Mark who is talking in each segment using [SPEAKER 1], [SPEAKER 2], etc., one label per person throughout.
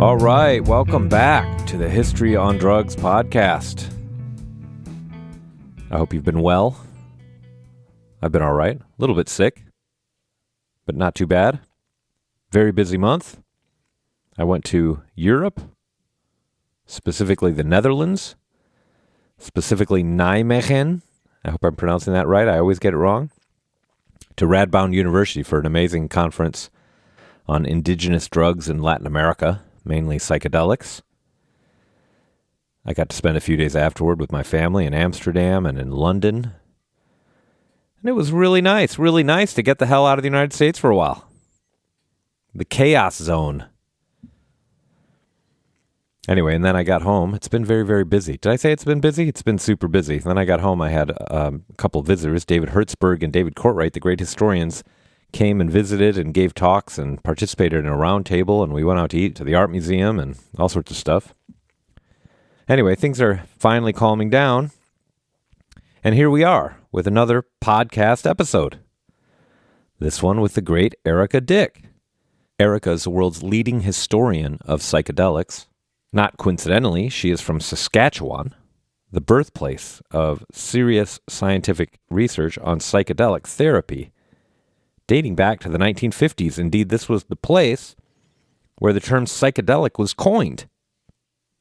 [SPEAKER 1] All right, welcome back to the History on Drugs podcast. I hope you've been well. I've been all right. A little bit sick, but not too bad. Very busy month. I went to Europe, specifically the Netherlands, specifically Nijmegen. I hope I'm pronouncing that right. I always get it wrong. To Radboud University for an amazing conference on indigenous drugs in Latin America, mainly psychedelics. I got to spend a few days afterward with my family in Amsterdam and in London. And it was really nice to get the hell out of the United States for a while. The chaos zone. Anyway, and then I got home. It's been very, very busy. Did I say it's been busy? It's been super busy. Then I got home. I had a couple of visitors, David Hertzberg and David Courtwright, the great historians, came and visited and gave talks and participated in a round table, and we went out to eat to the art museum and all sorts of stuff. Anyway, things are finally calming down, and here we are with another podcast episode. This one with the great Erika Dyck. Erika is the world's leading historian of psychedelics. Not coincidentally, she is from Saskatchewan, the birthplace of serious scientific research on psychedelic therapy, dating back to the 1950s. Indeed, this was the place where the term psychedelic was coined.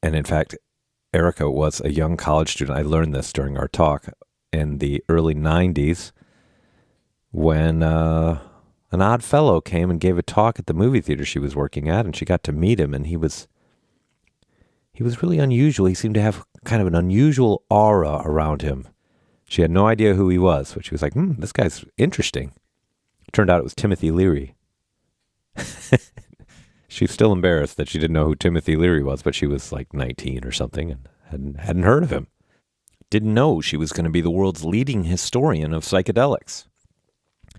[SPEAKER 1] And in fact, Erika was a young college student. I learned this during our talk in the early 90s when an odd fellow came and gave a talk at the movie theater she was working at, and she got to meet him, and he was really unusual. He seemed to have kind of an unusual aura around him. She had no idea who he was, but she was like, this guy's interesting. Turned out it was Timothy Leary. She's still embarrassed that she didn't know who Timothy Leary was, but she was like 19 or something and hadn't heard of him. Didn't know she was going to be the world's leading historian of psychedelics.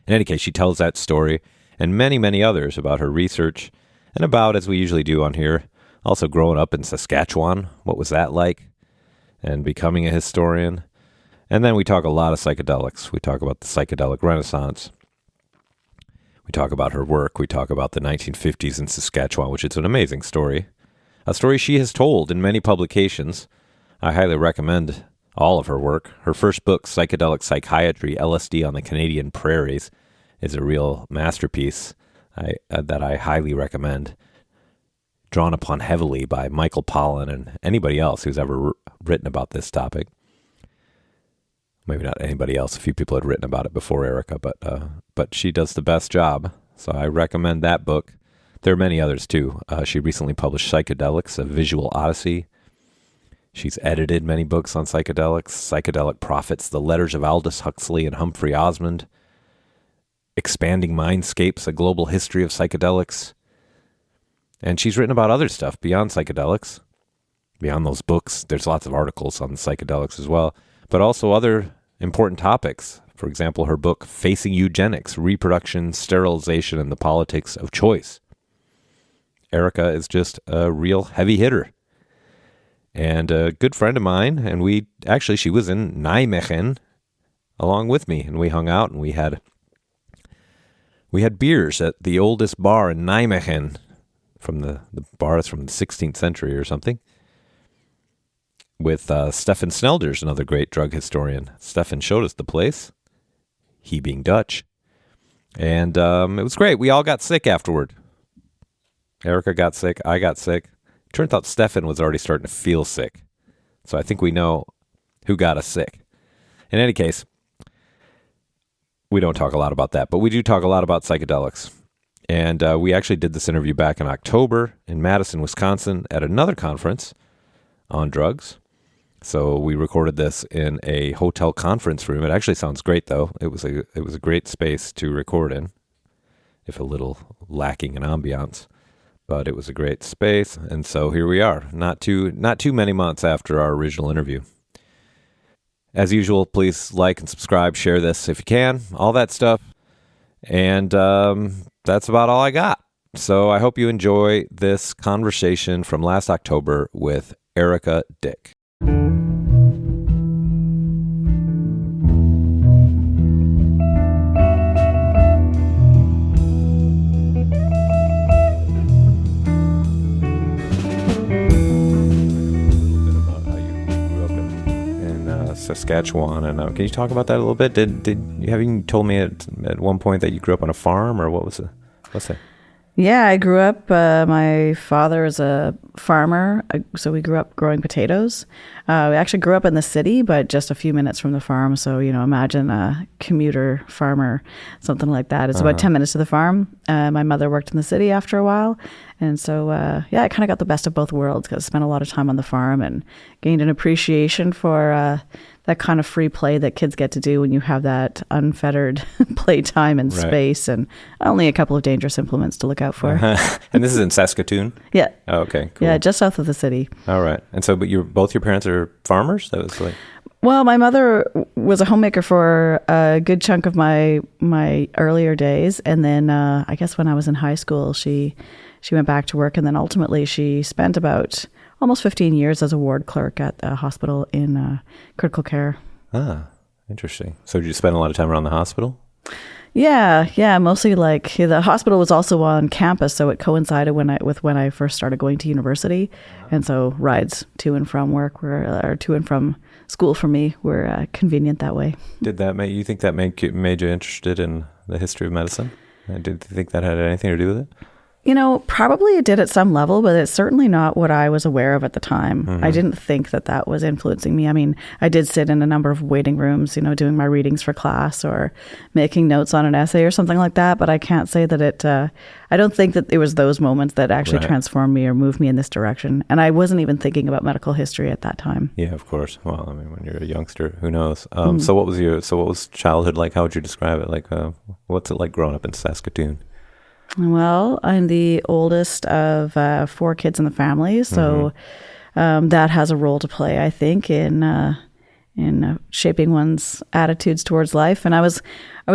[SPEAKER 1] In any case, she tells that story and many, many others about her research and about, as we usually do on here, also growing up in Saskatchewan. What was that like? And becoming a historian. And then we talk a lot of psychedelics. We talk about the psychedelic renaissance. We talk about her work. We talk about the 1950s in Saskatchewan, which is an amazing story. A story she has told in many publications. I highly recommend all of her work. Her first book, Psychedelic Psychiatry, LSD on the Canadian Prairies, is a real masterpiece that I highly recommend. Drawn upon heavily by Michael Pollan and anybody else who's ever written about this topic. Maybe not anybody else. A few people had written about it before Erika, but she does the best job. So I recommend that book. There are many others too. She recently published Psychedelics, a Visual Odyssey. She's edited many books on psychedelics, Psychedelic Prophets, The Letters of Aldous Huxley and Humphrey Osmond, Expanding Mindscapes, A Global History of Psychedelics. And she's written about other stuff beyond psychedelics. Beyond those books, there's lots of articles on psychedelics as well, but also other important topics. For example, her book, Facing Eugenics, Reproduction, Sterilization, and the Politics of Choice. Erika is just a real heavy hitter. And a good friend of mine, and she was in Nijmegen along with me, and we hung out, and we had beers at the oldest bar in Nijmegen, from the bars from the 16th century or something, with Stefan Snelders, another great drug historian. Stefan showed us the place, he being Dutch, and it was great. We all got sick afterward. Erika got sick, I got sick. Turns out Stefan was already starting to feel sick, so I think we know who got us sick. In any case, we don't talk a lot about that, but we do talk a lot about psychedelics. And we actually did this interview back in October in Madison, Wisconsin, at another conference on drugs. So we recorded this in a hotel conference room. It actually sounds great, though. It was a great space to record in, if a little lacking in ambiance. But it was a great space, and so here we are, not too many months after our original interview. As usual, please like and subscribe, share this if you can, all that stuff. And that's about all I got. So I hope you enjoy this conversation from last October with Erika Dyck. Saskatchewan. And can you talk about that a little bit? You told me at one point that you grew up on a farm, or what's that?
[SPEAKER 2] Yeah, I grew up, my father is a farmer, so we grew up growing potatoes. We actually grew up in the city, but just a few minutes from the farm. So, imagine a commuter farmer, something like that. It's about 10 minutes to the farm. My mother worked in the city after a while. And so, I kind of got the best of both worlds because I spent a lot of time on the farm and gained an appreciation for that kind of free play that kids get to do when you have that unfettered playtime and space, and only a couple of dangerous implements to look out for.
[SPEAKER 1] And this is in Saskatoon?
[SPEAKER 2] Yeah.
[SPEAKER 1] Oh, okay, cool.
[SPEAKER 2] Yeah, just south of the city.
[SPEAKER 1] All right. And so, but both your parents are farmers? That was like...
[SPEAKER 2] Well, my mother was a homemaker for a good chunk of my earlier days, and then I guess when I was in high school, she went back to work, and then ultimately she spent about almost 15 years as a ward clerk at a hospital in critical care.
[SPEAKER 1] Ah, interesting. So did you spend a lot of time around the hospital?
[SPEAKER 2] Yeah, mostly like the hospital was also on campus, so it coincided with when I first started going to university, and so rides to and from work or to and from school for me were convenient that way.
[SPEAKER 1] Did that make you think that made you interested in the history of medicine? Did you think that had anything to do with it?
[SPEAKER 2] Probably it did at some level, but it's certainly not what I was aware of at the time. I didn't think that was influencing me. I mean, I did sit in a number of waiting rooms, doing my readings for class or making notes on an essay or something like that. But I can't say that I don't think that it was those moments that actually transformed me or moved me in this direction. And I wasn't even thinking about medical history at that time.
[SPEAKER 1] Yeah, of course. Well, I mean, when you're a youngster, who knows? So what was childhood like? How would you describe it? Like, what's it like growing up in Saskatoon?
[SPEAKER 2] Well, I'm the oldest of 4 kids in the family, so that has a role to play, I think, in shaping one's attitudes towards life. And I was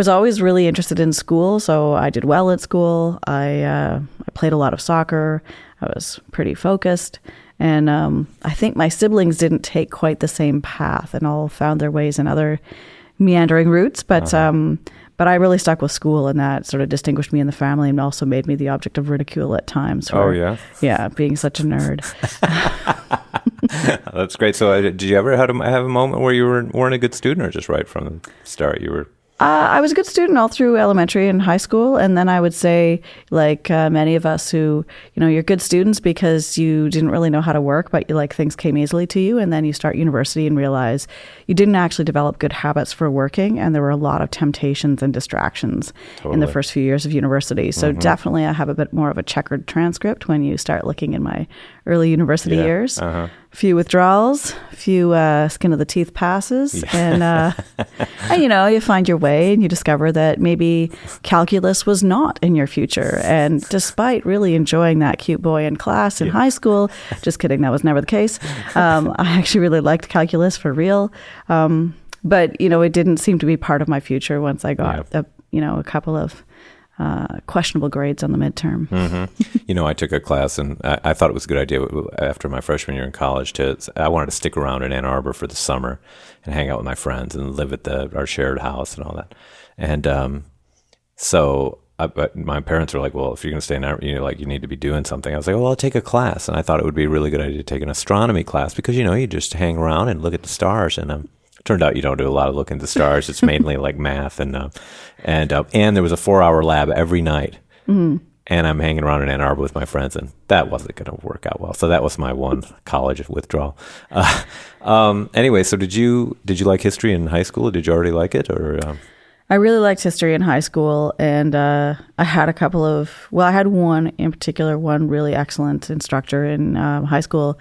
[SPEAKER 2] always really interested in school, so I did well at school. I played a lot of soccer. I was pretty focused, and I think my siblings didn't take quite the same path, and all found their ways in other meandering routes, but I really stuck with school, and that sort of distinguished me in the family and also made me the object of ridicule at times. Yeah, being such a nerd.
[SPEAKER 1] That's great. So did you ever have a moment where you weren't a good student, or just right from the start you were...
[SPEAKER 2] I was a good student all through elementary and high school. And then I would say, like many of us who, you're good students because you didn't really know how to work, but things came easily to you. And then you start university and realize you didn't actually develop good habits for working. And there were a lot of temptations and distractions in the first few years of university. So definitely I have a bit more of a checkered transcript when you start looking in my early university years. A few withdrawals, a few skin of the teeth passes, and you find your way and you discover that maybe calculus was not in your future. And despite really enjoying that cute boy in class in high school, just kidding, that was never the case. I actually really liked calculus for real, but it didn't seem to be part of my future once I got a couple of questionable grades on the midterm.
[SPEAKER 1] I took a class, and I thought it was a good idea after my freshman year in college I wanted to stick around in Ann Arbor for the summer and hang out with my friends and live at our shared house and all that. And so my parents were like, well, if you're going to stay in Ann Arbor, you need to be doing something. I was like, well, I'll take a class. And I thought it would be a really good idea to take an astronomy class because, you just hang around and look at the stars. And turned out you don't do a lot of looking at the stars. It's mainly like math and there was a 4-hour lab every night. And I'm hanging around in Ann Arbor with my friends, and that wasn't going to work out well. So that was my one college withdrawal. Anyway, so did you like history in high school? Did you already like it, or?
[SPEAKER 2] I really liked history in high school, and I had I had one in particular, one really excellent instructor in high school.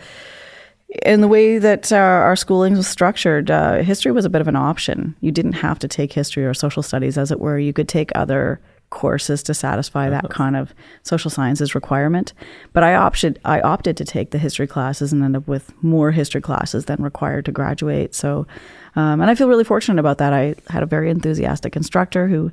[SPEAKER 2] In the way that our schooling was structured, history was a bit of an option. You didn't have to take history or social studies, as it were. You could take other courses to satisfy that kind of social sciences requirement. But I opted to take the history classes and end up with more history classes than required to graduate. So, and I feel really fortunate about that. I had a very enthusiastic instructor who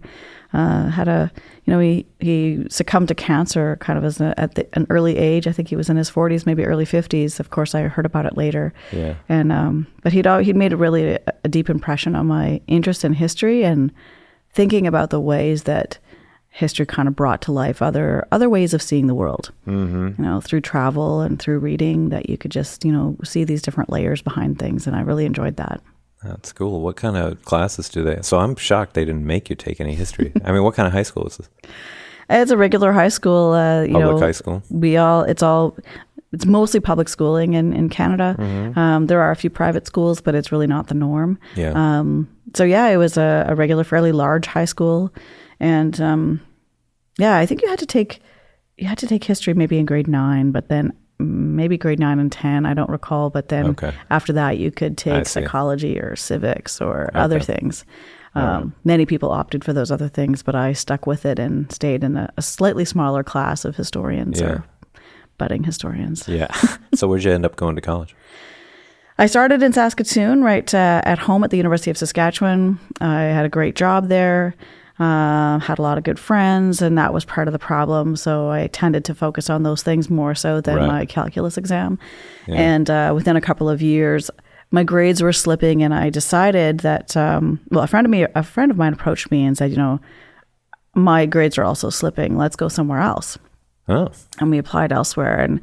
[SPEAKER 2] he succumbed to cancer kind of at an early age. I think he was in his 40s, maybe early 50s. Of course, I heard about it later. Yeah. And but he'd made a deep impression on my interest in history and thinking about the ways that history kind of brought to life other ways of seeing the world. Through travel and through reading, that you could just see these different layers behind things, and I really enjoyed that.
[SPEAKER 1] That's cool. What kind of classes do they? So I'm shocked they didn't make you take any history. I mean, what kind of high school is this?
[SPEAKER 2] It's a regular high school.
[SPEAKER 1] Public high school?
[SPEAKER 2] It's mostly public schooling in Canada. There are a few private schools, but it's really not the norm.
[SPEAKER 1] Yeah.
[SPEAKER 2] So yeah, it was a regular, fairly large high school. And I think you had to take history maybe in grade 9, but then maybe grade 9 and 10, I don't recall. But then after that, you could take psychology or civics or other things. Many people opted for those other things, but I stuck with it and stayed in a slightly smaller class of historians or budding historians.
[SPEAKER 1] Yeah. So where'd you end up going to college?
[SPEAKER 2] I started in Saskatoon, right at home at the University of Saskatchewan. I had a great job there, had a lot of good friends, and that was part of the problem. So I tended to focus on those things more so than my calculus exam. Yeah. And within a couple of years, my grades were slipping, and I decided that, a friend of mine approached me and said, my grades are also slipping. Let's go somewhere else.
[SPEAKER 1] Oh.
[SPEAKER 2] And we applied elsewhere.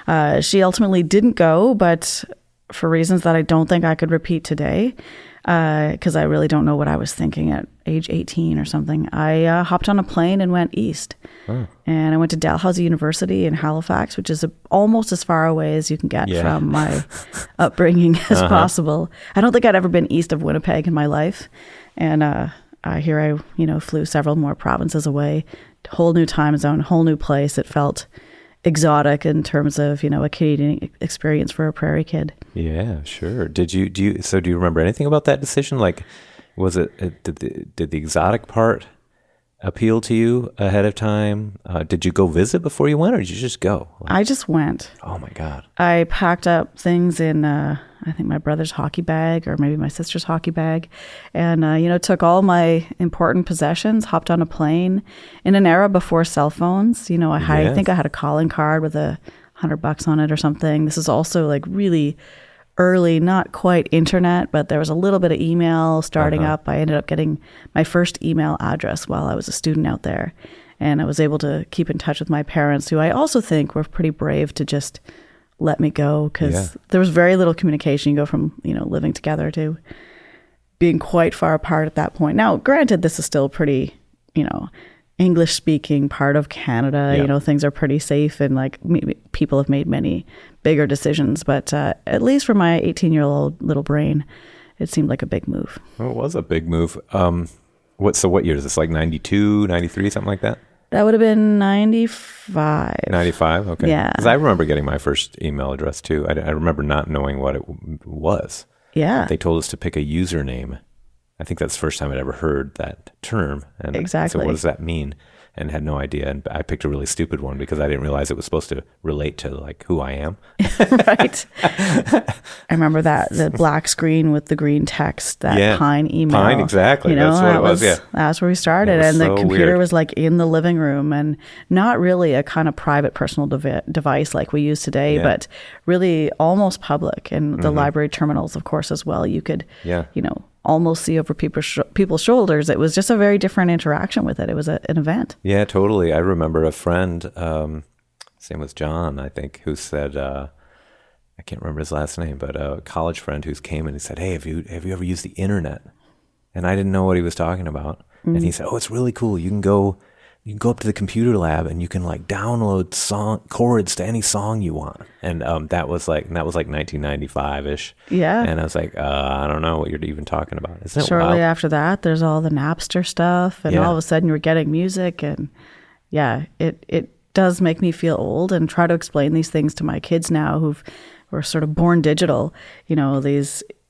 [SPEAKER 2] And she ultimately didn't go, but for reasons that I don't think I could repeat today, because I really don't know what I was thinking at age 18 or something, I hopped on a plane and went east. Oh. And I went to Dalhousie University in Halifax, which is almost as far away as you can get from my upbringing as possible. I don't think I'd ever been east of Winnipeg in my life. And here I flew several more provinces away, whole new time zone, whole new place. It felt exotic in terms of, a Canadian experience for a prairie kid.
[SPEAKER 1] Yeah, sure. Do you remember anything about that decision? Like, was it, did the exotic part appeal to you ahead of time? Did you go visit before you went, or did you just go?
[SPEAKER 2] I just went.
[SPEAKER 1] Oh my God.
[SPEAKER 2] I packed up things in, I think my brother's hockey bag or maybe my sister's hockey bag, and, took all my important possessions, hopped on a plane in an era before cell phones. I think I had a calling card with $100 on it or something. This is also like really early, not quite internet, but there was a little bit of email starting up. I ended up getting my first email address while I was a student out there. And I was able to keep in touch with my parents, who I also think were pretty brave to just let me go, because there was very little communication. You go from, living together to being quite far apart at that point. Now, granted, this is still pretty, English speaking part of Canada. Yeah. Things are pretty safe, and like people have made many bigger decisions, but at least for my 18-year-old little brain, it seemed like a big move.
[SPEAKER 1] Well, it was a big move. What year is this? Like 92, 93, something like that?
[SPEAKER 2] That would have been 95.
[SPEAKER 1] 95? Okay.
[SPEAKER 2] Yeah.
[SPEAKER 1] Because I remember getting my first email address too. I remember not knowing what it was.
[SPEAKER 2] Yeah.
[SPEAKER 1] They told us to pick a username. I think that's the first time I'd ever heard that term. And
[SPEAKER 2] exactly.
[SPEAKER 1] So what does that mean? And had no idea. And I picked a really stupid one because I didn't realize it was supposed to relate to like who I am.
[SPEAKER 2] Right. I remember the black screen with the green text, that Pine email.
[SPEAKER 1] Pine, exactly. That's what it was. Yeah.
[SPEAKER 2] That's where we started. And the computer was like in the living room, and not really a kind of private personal device like we use today, but really almost public. And the library terminals, of course, as well. You could, almost see over people's shoulders. It was just a very different interaction with it. It was an event.
[SPEAKER 1] Yeah, totally. I remember a friend, his name was John, I think, who said, I can't remember his last name, but a college friend who came and he said, "Hey, have you ever used the internet?" And I didn't know what he was talking about. Mm-hmm. And he said, "Oh, it's really cool. You can go up to the computer lab and you can like download chords to any song you want." And that was like 1995-ish.
[SPEAKER 2] Yeah.
[SPEAKER 1] And I was like, I don't know what you're even talking about. Isn't it
[SPEAKER 2] Shortly
[SPEAKER 1] wild?
[SPEAKER 2] after that, there's all the Napster stuff, and all of a sudden you were getting music, and it does make me feel old, and try to explain these things to my kids now who were sort of born digital.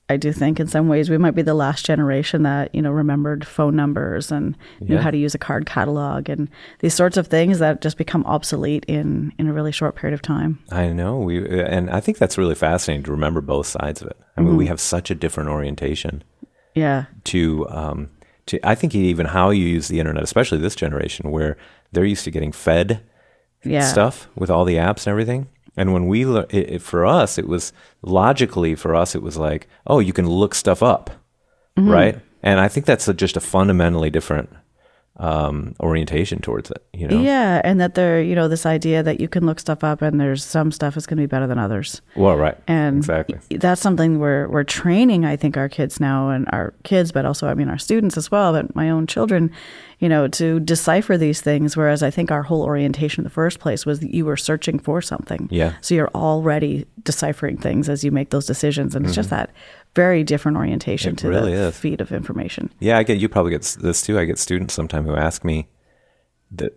[SPEAKER 2] I do think in some ways we might be the last generation that, remembered phone numbers and knew how to use a card catalog, and these sorts of things that just become obsolete in a really short period of time.
[SPEAKER 1] I know. And I think that's really fascinating to remember both sides of it. I mean, we have such a different orientation.
[SPEAKER 2] Yeah.
[SPEAKER 1] To I think even how you use the internet, especially this generation, where they're used to getting fed stuff with all the apps and everything. And when for us, it was logically like, oh, you can look stuff up, right? And I think that's just a fundamentally different orientation towards it,
[SPEAKER 2] Yeah, and that there, this idea that you can look stuff up and there's some stuff is going to be better than others.
[SPEAKER 1] Well, right.
[SPEAKER 2] And
[SPEAKER 1] exactly.
[SPEAKER 2] That's something we're training, I think, our kids now, and our kids, but also, our students as well, but my own children, to decipher these things. Whereas I think our whole orientation in the first place was that you were searching for something.
[SPEAKER 1] Yeah.
[SPEAKER 2] So you're already deciphering things as you make those decisions. And it's just that very different orientation to
[SPEAKER 1] really
[SPEAKER 2] the
[SPEAKER 1] is.
[SPEAKER 2] feed of information.
[SPEAKER 1] Yeah, you probably get this too. I get students sometimes who ask me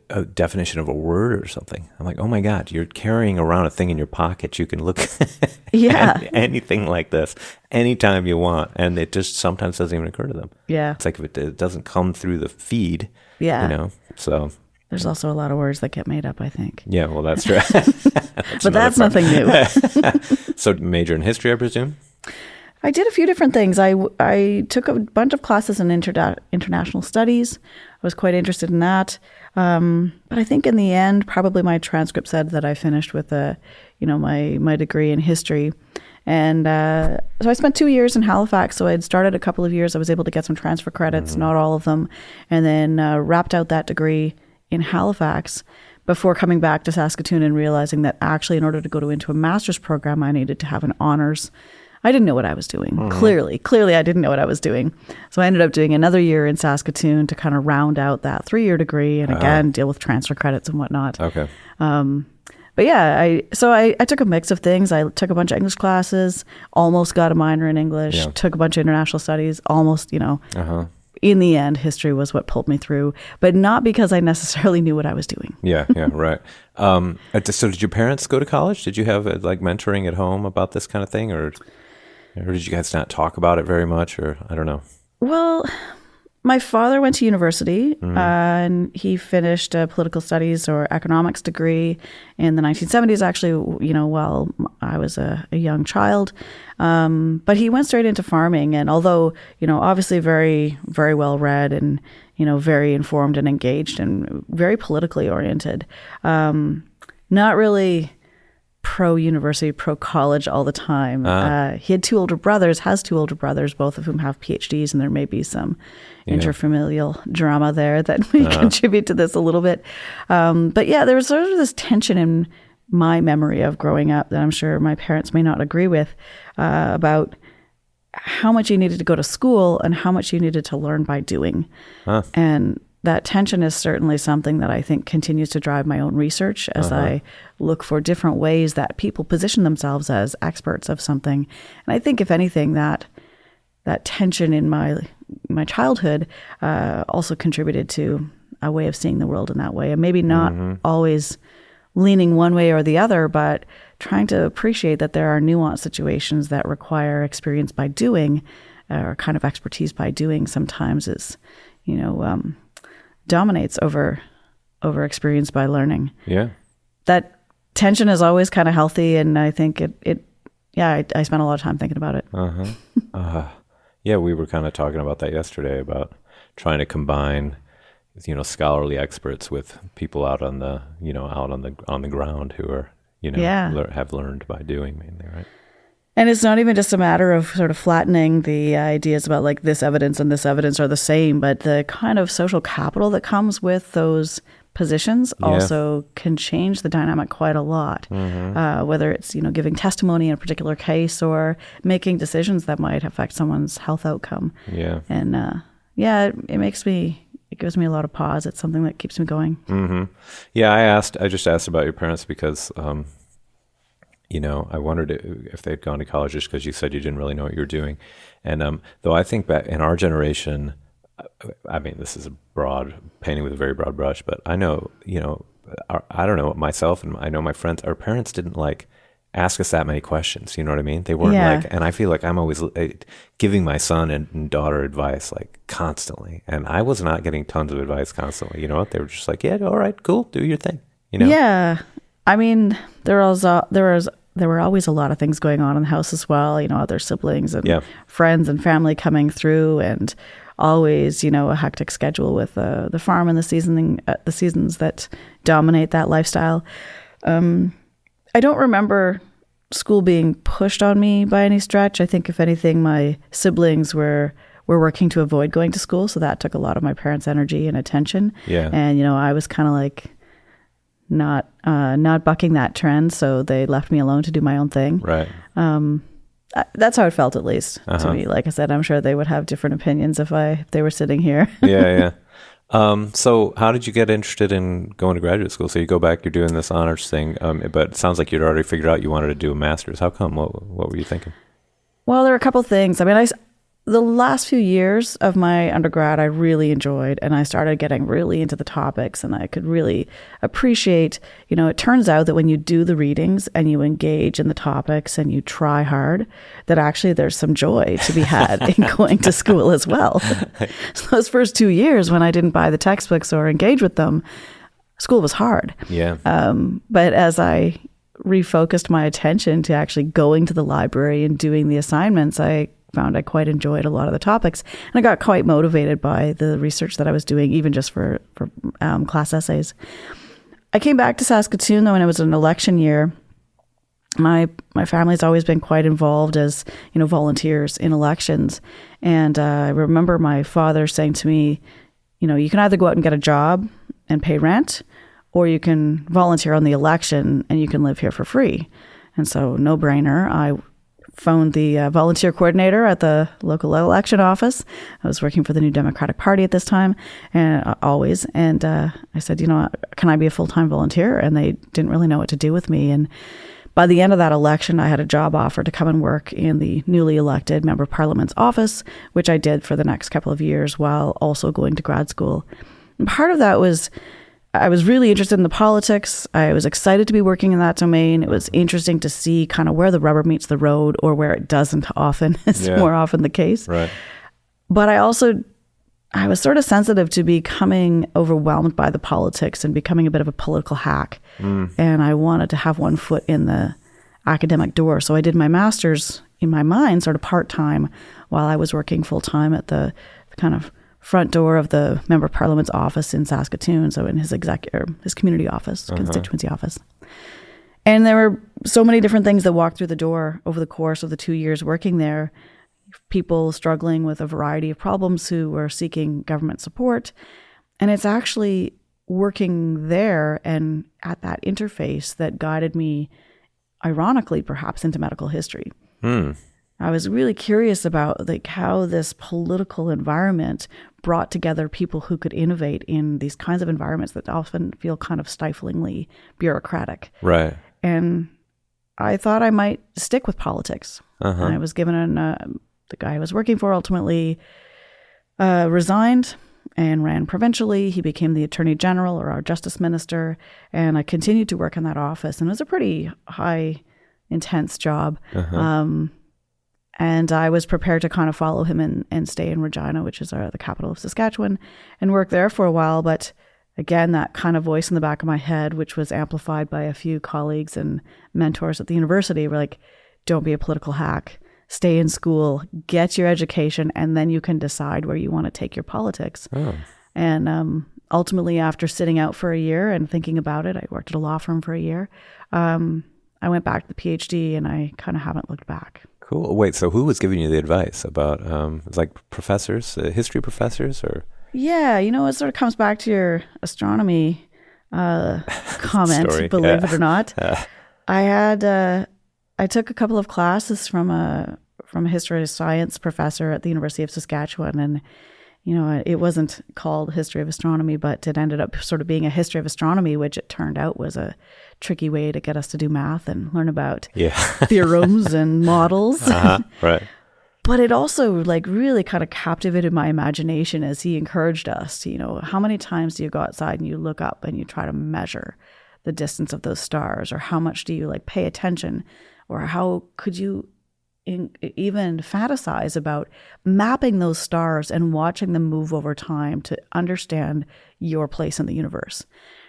[SPEAKER 1] a definition of a word or something. I'm like, oh my God, you're carrying around a thing in your pocket. You can look at anything like this anytime you want. And it just sometimes doesn't even occur to them.
[SPEAKER 2] Yeah.
[SPEAKER 1] It's like if it doesn't come through the feed, so.
[SPEAKER 2] There's also a lot of words that get made up, I think.
[SPEAKER 1] Yeah, well, that's true.
[SPEAKER 2] But that's nothing new.
[SPEAKER 1] So major in history, I presume?
[SPEAKER 2] I did a few different things. I took a bunch of classes in international studies. I was quite interested in that. But I think in the end, probably my transcript said that I finished with my degree in history. And so I spent 2 years in Halifax. So I had started a couple of years. I was able to get some transfer credits, not all of them, and then wrapped out that degree in Halifax before coming back to Saskatoon and realizing that actually in order to go into a master's program, I needed to have an honors. I didn't know what I was doing. Clearly I didn't know what I was doing. So I ended up doing another year in Saskatoon to kind of round out that 3-year degree and again, deal with transfer credits and whatnot.
[SPEAKER 1] Okay.
[SPEAKER 2] But yeah, I took a mix of things. I took a bunch of English classes, almost got a minor in English, took a bunch of international studies, almost, in the end, history was what pulled me through, but not because I necessarily knew what I was doing.
[SPEAKER 1] Yeah, right. So did your parents go to college? Did you have mentoring at home about this kind of thing, or did you guys not talk about it very much, or I don't know? Well,
[SPEAKER 2] my father went to university and he finished a political studies or economics degree in the 1970s, actually, while I was a young child. But he went straight into farming. And although, obviously very, very well read and, very informed and engaged and very politically oriented, not really pro-university, pro-college all the time. He had has 2 older brothers, both of whom have PhDs, and there may be some interfamilial drama there that may contribute to this a little bit. But yeah, there was sort of this tension in my memory of growing up that I'm sure my parents may not agree with about how much you needed to go to school and how much you needed to learn by doing. And that tension is certainly something that I think continues to drive my own research as I look for different ways that people position themselves as experts of something. And I think, if anything, that tension in my childhood also contributed to a way of seeing the world in that way. And maybe not always leaning one way or the other, but trying to appreciate that there are nuanced situations that require experience by doing, or kind of expertise by doing sometimes is, dominates over experience by learning.
[SPEAKER 1] Yeah.
[SPEAKER 2] That tension is always kind of healthy, and I think I spent a lot of time thinking about it.
[SPEAKER 1] Yeah, we were kind of talking about that yesterday, about trying to combine, scholarly experts with people out on the, on the ground who are, have learned by doing mainly, right?
[SPEAKER 2] And it's not even just a matter of sort of flattening the ideas about like this evidence and this evidence are the same, but the kind of social capital that comes with those positions also can change the dynamic quite a lot. Whether it's, giving testimony in a particular case or making decisions that might affect someone's health outcome. Yeah. And it gives me a lot of pause. It's something that keeps me going.
[SPEAKER 1] Yeah, I just asked about your parents because I wondered if they'd gone to college, just because you said you didn't really know what you were doing. And though I think back in our generation, I mean, this is painting with a very broad brush, but I know, I don't know, myself and I know my friends, our parents didn't ask us that many questions. You know what I mean? They weren't and I feel like I'm always giving my son and daughter advice constantly. And I was not getting tons of advice constantly. You know what? They were just yeah, all right, cool, do your thing.
[SPEAKER 2] Yeah. I mean, there were always a lot of things going on in the house as well, other siblings and friends and family coming through, and always, a hectic schedule with the farm and the seasons that dominate that lifestyle. I don't remember school being pushed on me by any stretch. I think, if anything, my siblings were were working to avoid going to school. So that took a lot of my parents' energy and attention.
[SPEAKER 1] Yeah.
[SPEAKER 2] And, I was kind of like not bucking that trend. So they left me alone to do my own thing.
[SPEAKER 1] Right.
[SPEAKER 2] That's how it felt, at least to me. Like I said, I'm sure they would have different opinions if they were sitting here.
[SPEAKER 1] Yeah. So how did you get interested in going to graduate school? So you go back, you're doing this honors thing, but it sounds like you'd already figured out you wanted to do a master's. How come? What were you thinking?
[SPEAKER 2] Well, there are a couple of things. I mean, the last few years of my undergrad, I really enjoyed, and I started getting really into the topics, and I could really appreciate, it turns out that when you do the readings and you engage in the topics and you try hard, that actually there's some joy to be had in going to school as well. So those first 2 years when I didn't buy the textbooks or engage with them, school was hard.
[SPEAKER 1] Yeah.
[SPEAKER 2] But as I refocused my attention to actually going to the library and doing the assignments, I found I quite enjoyed a lot of the topics, and I got quite motivated by the research that I was doing, even just for class essays. I came back to Saskatoon though, and it was an election year. My family's always been quite involved as volunteers in elections, and I remember my father saying to me, you can either go out and get a job and pay rent, or you can volunteer on the election and you can live here for free. And so, no brainer. I phoned the volunteer coordinator at the local election office. I was working for the New Democratic Party at this time, and I said, can I be a full-time volunteer? And they didn't really know what to do with me. And by the end of that election, I had a job offer to come and work in the newly elected Member of Parliament's office, which I did for the next couple of years while also going to grad school. And part of that was I was really interested in the politics. I was excited to be working in that domain. It was interesting to see kind of where the rubber meets the road, or where it doesn't often, is more often the case.
[SPEAKER 1] Right.
[SPEAKER 2] But I was sort of sensitive to becoming overwhelmed by the politics and becoming a bit of a political hack. And I wanted to have one foot in the academic door. So I did my master's in my mind sort of part-time while I was working full-time at the kind of front door of the Member of Parliament's office in Saskatoon, so in his community office, constituency office. And there were so many different things that walked through the door over the course of the 2 years working there. People struggling with a variety of problems who were seeking government support. And it's actually working there and at that interface that guided me, ironically perhaps, into medical history. I was really curious about how this political environment brought together people who could innovate in these kinds of environments that often feel kind of stiflingly bureaucratic.
[SPEAKER 1] Right.
[SPEAKER 2] And I thought I might stick with politics. And I was given the guy I was working for ultimately resigned and ran provincially. He became the Attorney General, or our Justice Minister, and I continued to work in that office. And it was a pretty high, intense job. And I was prepared to kind of follow him and stay in Regina, which is the capital of Saskatchewan, and work there for a while. But again, that kind of voice in the back of my head, which was amplified by a few colleagues and mentors at the university, were like, don't be a political hack. Stay in school, get your education, and then you can decide where you want to take your politics. And ultimately, after sitting out for a year and thinking about it, I worked at a law firm for a year. I went back to the PhD, and I kind of haven't looked back.
[SPEAKER 1] Cool. Wait, so who was giving you the advice about, it's like professors, history professors, or? Yeah,
[SPEAKER 2] it sort of comes back to your astronomy comment,
[SPEAKER 1] Story.
[SPEAKER 2] Believe it or not. I took a couple of classes from a history of science professor at the University of Saskatchewan, and it wasn't called history of astronomy, but it ended up sort of being a history of astronomy, which it turned out was a tricky way to get us to do math and learn about theorems and models.
[SPEAKER 1] Right.
[SPEAKER 2] But it also really kind of captivated my imagination as he encouraged us. How many times do you go outside and you look up and you try to measure the distance of those stars, or how much do you pay attention, or how could you even fantasize about mapping those stars and watching them move over time to understand your place in the universe.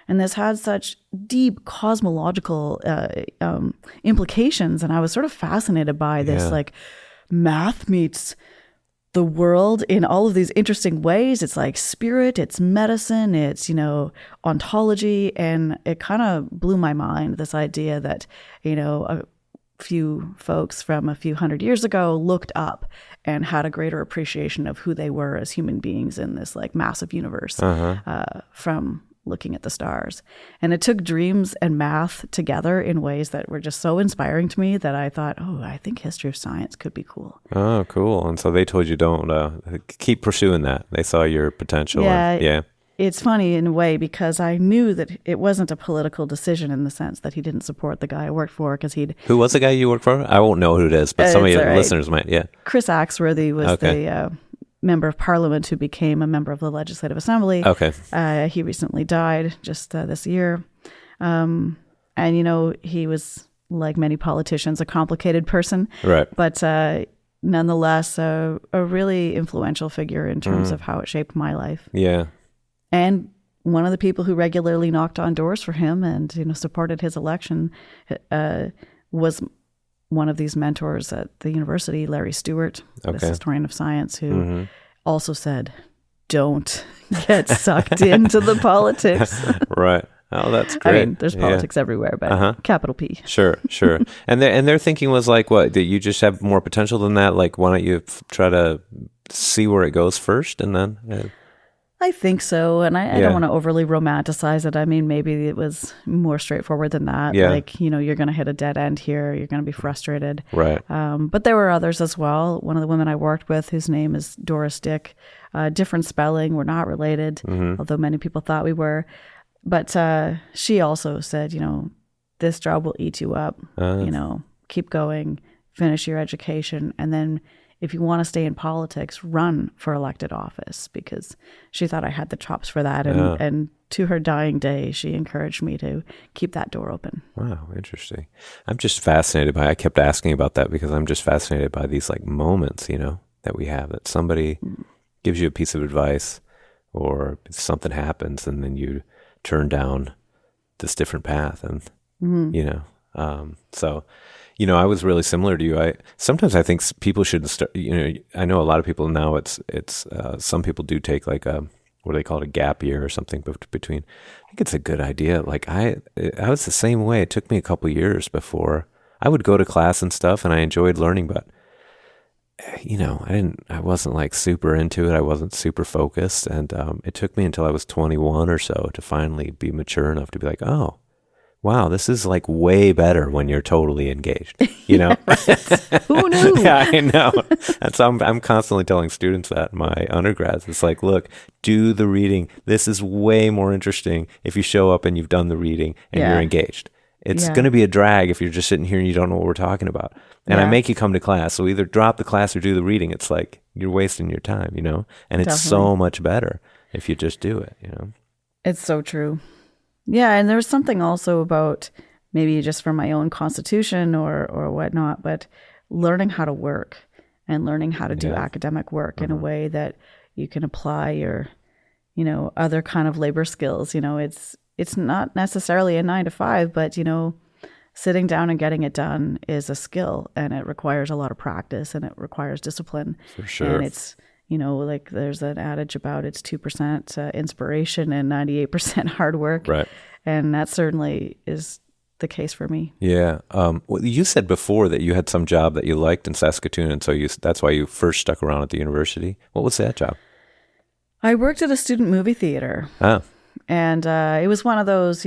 [SPEAKER 2] And this had such deep cosmological implications. And I was sort of fascinated by this, math meets the world in all of these interesting ways. It's like spirit, it's medicine, it's, ontology. And it kind of blew my mind, this idea that, few folks from a few hundred years ago looked up and had a greater appreciation of who they were as human beings in this like massive universe from looking at the stars. And it took dreams and math together in ways that were just so inspiring to me that I thought, oh, I think history of science could be cool.
[SPEAKER 1] Oh, cool. And so they told you don't keep pursuing that. They saw your potential.
[SPEAKER 2] Yeah. It's funny in a way because I knew that it wasn't a political decision in the sense that he didn't support the guy I worked for because he'd...
[SPEAKER 1] Who was the guy you worked for? I won't know who it is, but some of your listeners might, yeah.
[SPEAKER 2] Chris Axworthy was the member of parliament who became a member of the Legislative Assembly.
[SPEAKER 1] Okay.
[SPEAKER 2] He recently died just this year. And, he was, like many politicians, a complicated person.
[SPEAKER 1] Right.
[SPEAKER 2] But nonetheless, a really influential figure in terms of how it shaped my life.
[SPEAKER 1] Yeah.
[SPEAKER 2] And one of the people who regularly knocked on doors for him and supported his election was one of these mentors at the university, Larry Stewart, this historian of science, who also said, "Don't get sucked into the politics."
[SPEAKER 1] Right. Oh, that's great.
[SPEAKER 2] I mean, there's politics everywhere, but capital P.
[SPEAKER 1] Sure. And their thinking was like, what? That you just have more potential than that? Like, why don't you try to see where it goes first, and then?
[SPEAKER 2] I think so, and I don't want to overly romanticize it. I mean, maybe it was more straightforward than that.
[SPEAKER 1] Yeah.
[SPEAKER 2] Like, you're going to hit a dead end here. You're going to be frustrated.
[SPEAKER 1] Right.
[SPEAKER 2] But there were others as well. One of the women I worked with, whose name is Doris Dyck, different spelling. We're not related, although many people thought we were. But she also said, this job will eat you up. Keep going, finish your education, and then if you want to stay in politics, run for elected office, because she thought I had the chops for that. And to her dying day, she encouraged me to keep that door open.
[SPEAKER 1] Wow, interesting. I'm just fascinated I kept asking about that because I'm just fascinated by these like moments, that we have, that somebody gives you a piece of advice or something happens and then you turn down this different path. And, so... I was really similar to you. Sometimes I think people should start. I know a lot of people now. It's some people do take like what do they call it, a gap year or something between. I think it's a good idea. Like I was the same way. It took me a couple years before I would go to class and stuff, and I enjoyed learning, but I wasn't like super into it. I wasn't super focused, and it took me until I was 21 or so to finally be mature enough to be like, oh. Wow, this is like way better when you're totally engaged,
[SPEAKER 2] Who knew?
[SPEAKER 1] Yeah, I know. That's I'm constantly telling students that, my undergrads. It's like, look, do the reading. This is way more interesting if you show up and you've done the reading and you're engaged. It's going to be a drag if you're just sitting here and you don't know what we're talking about. And I make you come to class. So either drop the class or do the reading. It's like you're wasting your time, And it's so much better if you just do it,
[SPEAKER 2] It's so true. Yeah, and there's something also about maybe just from my own constitution or whatnot, but learning how to work and learning how to do academic work in a way that you can apply your, other kind of labor skills. It's not necessarily a 9-to-5, but, sitting down and getting it done is a skill, and it requires a lot of practice and it requires discipline.
[SPEAKER 1] For sure.
[SPEAKER 2] And it's, like there's an adage about it's 2% inspiration and 98% hard work.
[SPEAKER 1] Right.
[SPEAKER 2] And that certainly is the case for me.
[SPEAKER 1] Yeah. Well, you said before that you had some job that you liked in Saskatoon, and so that's why you first stuck around at the university. What was that job?
[SPEAKER 2] I worked at a student movie theater.
[SPEAKER 1] Oh.
[SPEAKER 2] And it was one of those,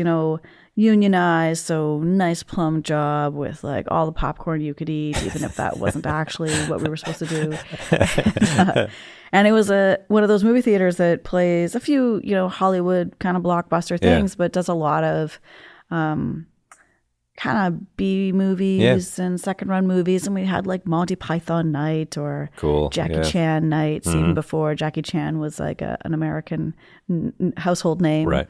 [SPEAKER 2] unionized, so nice plum job with like all the popcorn you could eat, even if that wasn't actually what we were supposed to do. And it was one of those movie theaters that plays a few, Hollywood kind of blockbuster things, but does a lot of kind of B movies and second run movies. And we had like Monty Python night or Jackie Chan nights, even before Jackie Chan was like an American household name.
[SPEAKER 1] Right.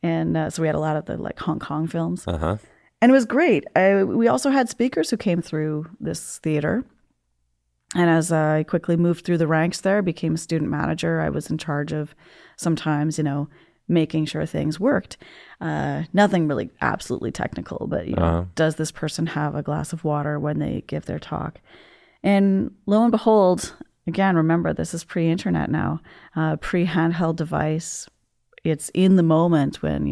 [SPEAKER 2] And so we had a lot of the like Hong Kong films. And it was great. We also had speakers who came through this theater. And as I quickly moved through the ranks there, became a student manager, I was in charge of sometimes, making sure things worked. Nothing really absolutely technical, but, does this person have a glass of water when they give their talk? And lo and behold, again, remember, this is pre-internet now, pre-handheld device. It's in the moment when,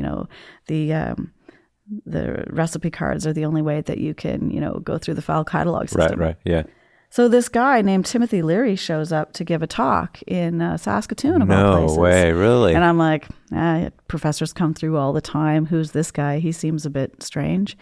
[SPEAKER 2] the recipe cards are the only way that you can, go through the file catalog system.
[SPEAKER 1] Right, yeah.
[SPEAKER 2] So this guy named Timothy Leary shows up to give a talk in Saskatoon of all places.
[SPEAKER 1] No way, really?
[SPEAKER 2] And I'm like, professors come through all the time. Who's this guy? He seems a bit strange.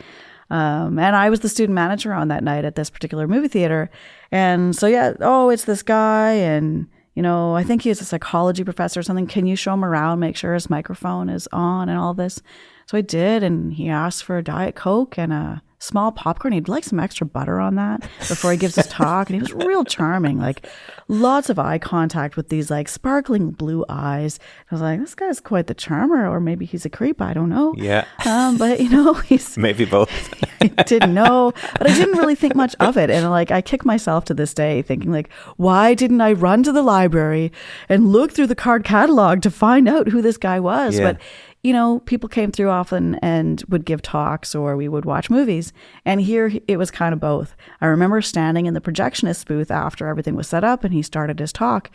[SPEAKER 2] And I was the student manager on that night at this particular movie theater. And so, it's this guy. And, I think he's a psychology professor or something. Can you show him around, make sure his microphone is on and all this? So I did. And he asked for a Diet Coke and a small popcorn. He'd like some extra butter on that before he gives his talk. And he was real charming, like lots of eye contact with these like sparkling blue eyes. I was like, this guy's quite the charmer, or maybe he's a creep. I don't know.
[SPEAKER 1] Yeah.
[SPEAKER 2] But he's
[SPEAKER 1] maybe both.
[SPEAKER 2] I didn't know, but I didn't really think much of it. And like, I kick myself to this day thinking like, why didn't I run to the library and look through the card catalog to find out who this guy was?
[SPEAKER 1] Yeah.
[SPEAKER 2] But people came through often and would give talks, or we would watch movies. And here it was kind of both. I remember standing in the projectionist booth after everything was set up and he started his talk,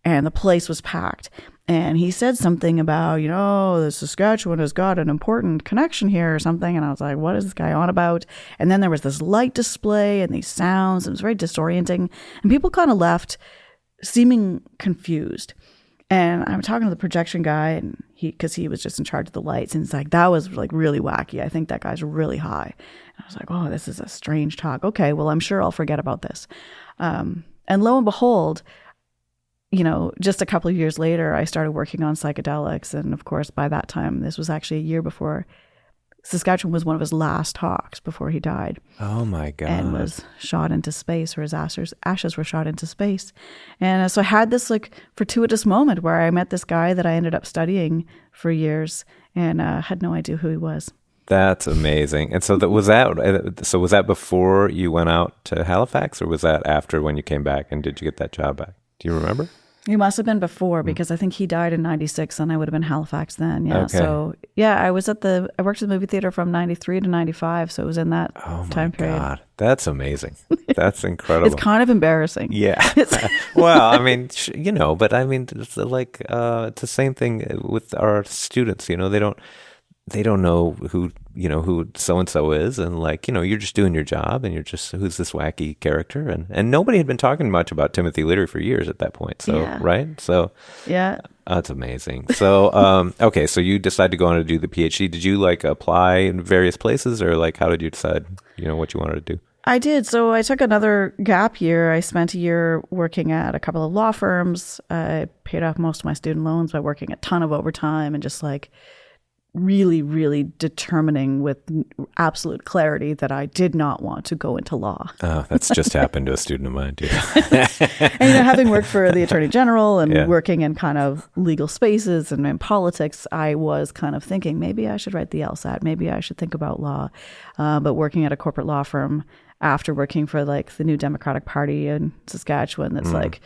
[SPEAKER 2] and the place was packed. And he said something about, the Saskatchewan has got an important connection here or something. And I was like, what is this guy on about? And then there was this light display and these sounds. It was very disorienting. And people kind of left seeming confused. And I'm talking to the projection guy, and because he was just in charge of the lights, and it's like, that was like really wacky. I think that guy's really high. And I was like, oh, this is a strange talk. Okay, well, I'm sure I'll forget about this. And lo and behold, just a couple of years later, I started working on psychedelics. And of course, by that time, this was actually a year before Saskatchewan was one of his last talks before he died.
[SPEAKER 1] Oh my God.
[SPEAKER 2] And was shot into space, or his ashes were shot into space. And so I had this like fortuitous moment where I met this guy that I ended up studying for years, and had no idea who he was.
[SPEAKER 1] That's amazing. And so was that before you went out to Halifax, or was that after when you came back, and did you get that job back? Do you remember?
[SPEAKER 2] It must have been before, because I think he died in 96 and I would have been Halifax then. Yeah.
[SPEAKER 1] Okay.
[SPEAKER 2] So I worked at the movie theater from 93 to 95. So it was in that time period. Oh my God.
[SPEAKER 1] That's amazing. That's incredible.
[SPEAKER 2] It's kind of embarrassing.
[SPEAKER 1] Yeah. Well, I mean, but I mean, it's like, it's the same thing with our students, they don't know who so-and-so is. And like, you're just doing your job, and you're just, who's this wacky character? And nobody had been talking much about Timothy Leary for years at that point. So, right? So,
[SPEAKER 2] yeah,
[SPEAKER 1] that's amazing. So, okay. So you decided to go on to do the PhD. Did you like apply in various places, or like, how did you decide, what you wanted to do?
[SPEAKER 2] I did. So I took another gap year. I spent a year working at a couple of law firms. I paid off most of my student loans by working a ton of overtime and just like really, really determining with absolute clarity that I did not want to go into law.
[SPEAKER 1] Oh, that's just happened to a student of mine too.
[SPEAKER 2] And having worked for the Attorney General and working in kind of legal spaces and in politics, I was kind of thinking maybe I should write the LSAT, maybe I should think about law. But working at a corporate law firm after working for like the New Democratic Party in Saskatchewan, that's like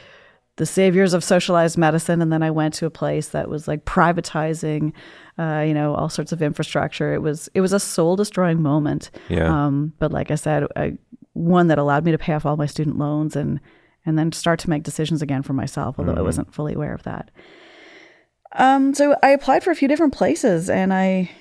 [SPEAKER 2] the saviors of socialized medicine. And then I went to a place that was like privatizing, all sorts of infrastructure. It was a soul destroying moment.
[SPEAKER 1] Yeah.
[SPEAKER 2] But like I said, one that allowed me to pay off all my student loans and then start to make decisions again for myself, although I wasn't fully aware of that. So I applied for a few different places, and I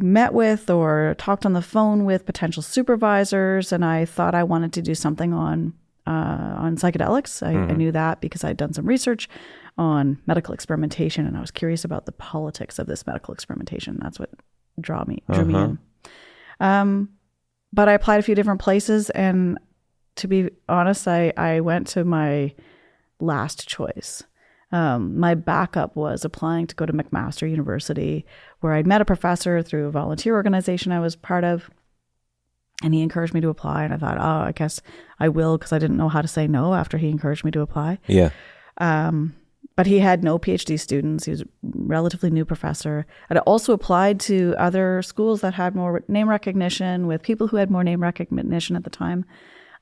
[SPEAKER 2] met with or talked on the phone with potential supervisors, and I thought I wanted to do something on psychedelics. I knew that because I'd done some research on medical experimentation, and I was curious about the politics of this medical experimentation. That's what drew me in. But I applied a few different places, and to be honest, I went to my last choice. My backup was applying to go to McMaster University, where I'd met a professor through a volunteer organization I was part of. And he encouraged me to apply. And I thought, I guess I will, because I didn't know how to say no after he encouraged me to apply.
[SPEAKER 1] Yeah.
[SPEAKER 2] But he had no PhD students. He was a relatively new professor. I'd also applied to other schools that had more name recognition, with people who had more name recognition at the time.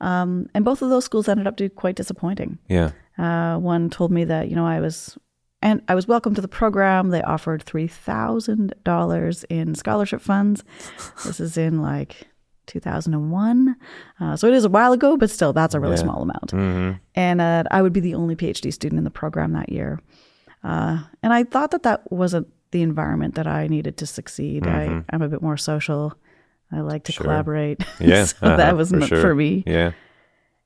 [SPEAKER 2] And both of those schools ended up being quite disappointing.
[SPEAKER 1] Yeah.
[SPEAKER 2] One told me that, I was welcome to the program. They offered $3,000 in scholarship funds. This is in like 2001. So it is a while ago, but still, that's a really small amount.
[SPEAKER 1] Mm-hmm.
[SPEAKER 2] And I would be the only PhD student in the program that year. And I thought that wasn't the environment that I needed to succeed. I'm a bit more social. I like to collaborate.
[SPEAKER 1] Yeah.
[SPEAKER 2] So that wasn't for me.
[SPEAKER 1] Yeah.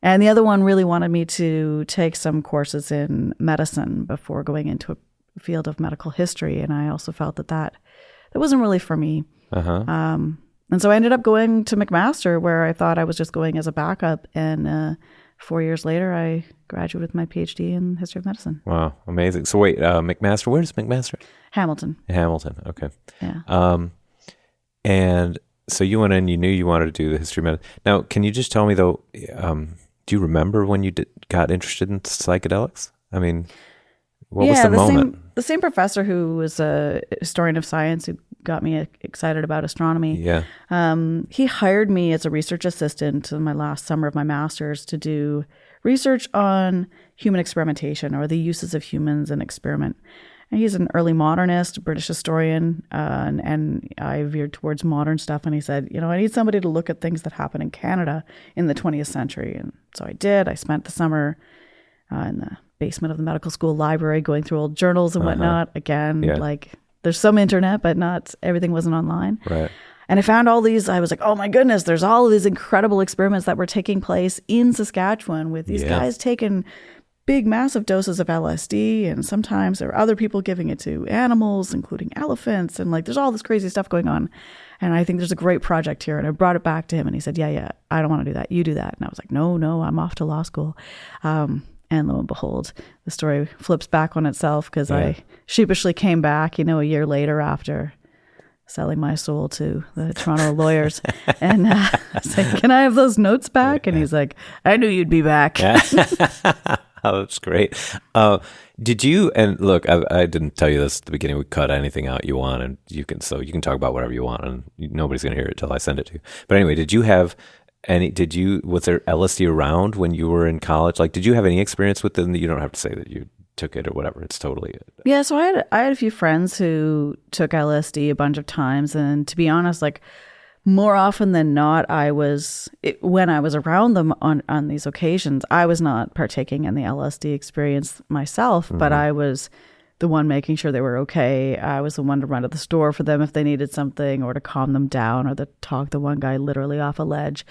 [SPEAKER 2] And the other one really wanted me to take some courses in medicine before going into a field of medical history. And I also felt that wasn't really for me. And so I ended up going to McMaster, where I thought I was just going as a backup. And 4 years later, I graduated with my PhD in history of medicine.
[SPEAKER 1] Wow. Amazing. So wait, McMaster, where is McMaster?
[SPEAKER 2] Hamilton.
[SPEAKER 1] Okay.
[SPEAKER 2] Yeah.
[SPEAKER 1] And so you went in, you knew you wanted to do the history of medicine. Now, can you just tell me though, do you remember when you got interested in psychedelics? I mean, what was the moment?
[SPEAKER 2] The same professor who was a historian of science who got me excited about astronomy.
[SPEAKER 1] Yeah.
[SPEAKER 2] He hired me as a research assistant in my last summer of my master's to do research on human experimentation, or the uses of humans in experiment. And he's an early modernist, British historian, and I veered towards modern stuff. And he said, I need somebody to look at things that happen in Canada in the 20th century. And so I did. I spent the summer in the basement of the medical school library going through old journals and whatnot. Again, like there's some internet, but not everything wasn't online.
[SPEAKER 1] Right.
[SPEAKER 2] And I found all these, I was like, oh my goodness, there's all of these incredible experiments that were taking place in Saskatchewan with these guys taking big, massive doses of LSD. And sometimes there were other people giving it to animals, including elephants. And like, there's all this crazy stuff going on. And I think there's a great project here. And I brought it back to him and he said, yeah, I don't want to do that. You do that. And I was like, no, I'm off to law school. And lo and behold, the story flips back on itself, because I sheepishly came back, a year later after selling my soul to the Toronto lawyers. And I was like, can I have those notes back? And he's like, I knew you'd be back.
[SPEAKER 1] Oh, that's great. Did you, and look, I didn't tell you this at the beginning, we cut anything out you want, and you can talk about whatever you want, and nobody's going to hear it till I send it to you. But anyway, was there LSD around when you were in college? Like, did you have any experience with it? You don't have to say that you took it or whatever. It's totally.
[SPEAKER 2] Yeah. So I had a few friends who took LSD a bunch of times. And to be honest, like more often than not, when I was around them on these occasions, I was not partaking in the LSD experience myself, but I was the one making sure they were okay. I was the one to run to the store for them if they needed something, or to calm them down, or to talk the one guy literally off a ledge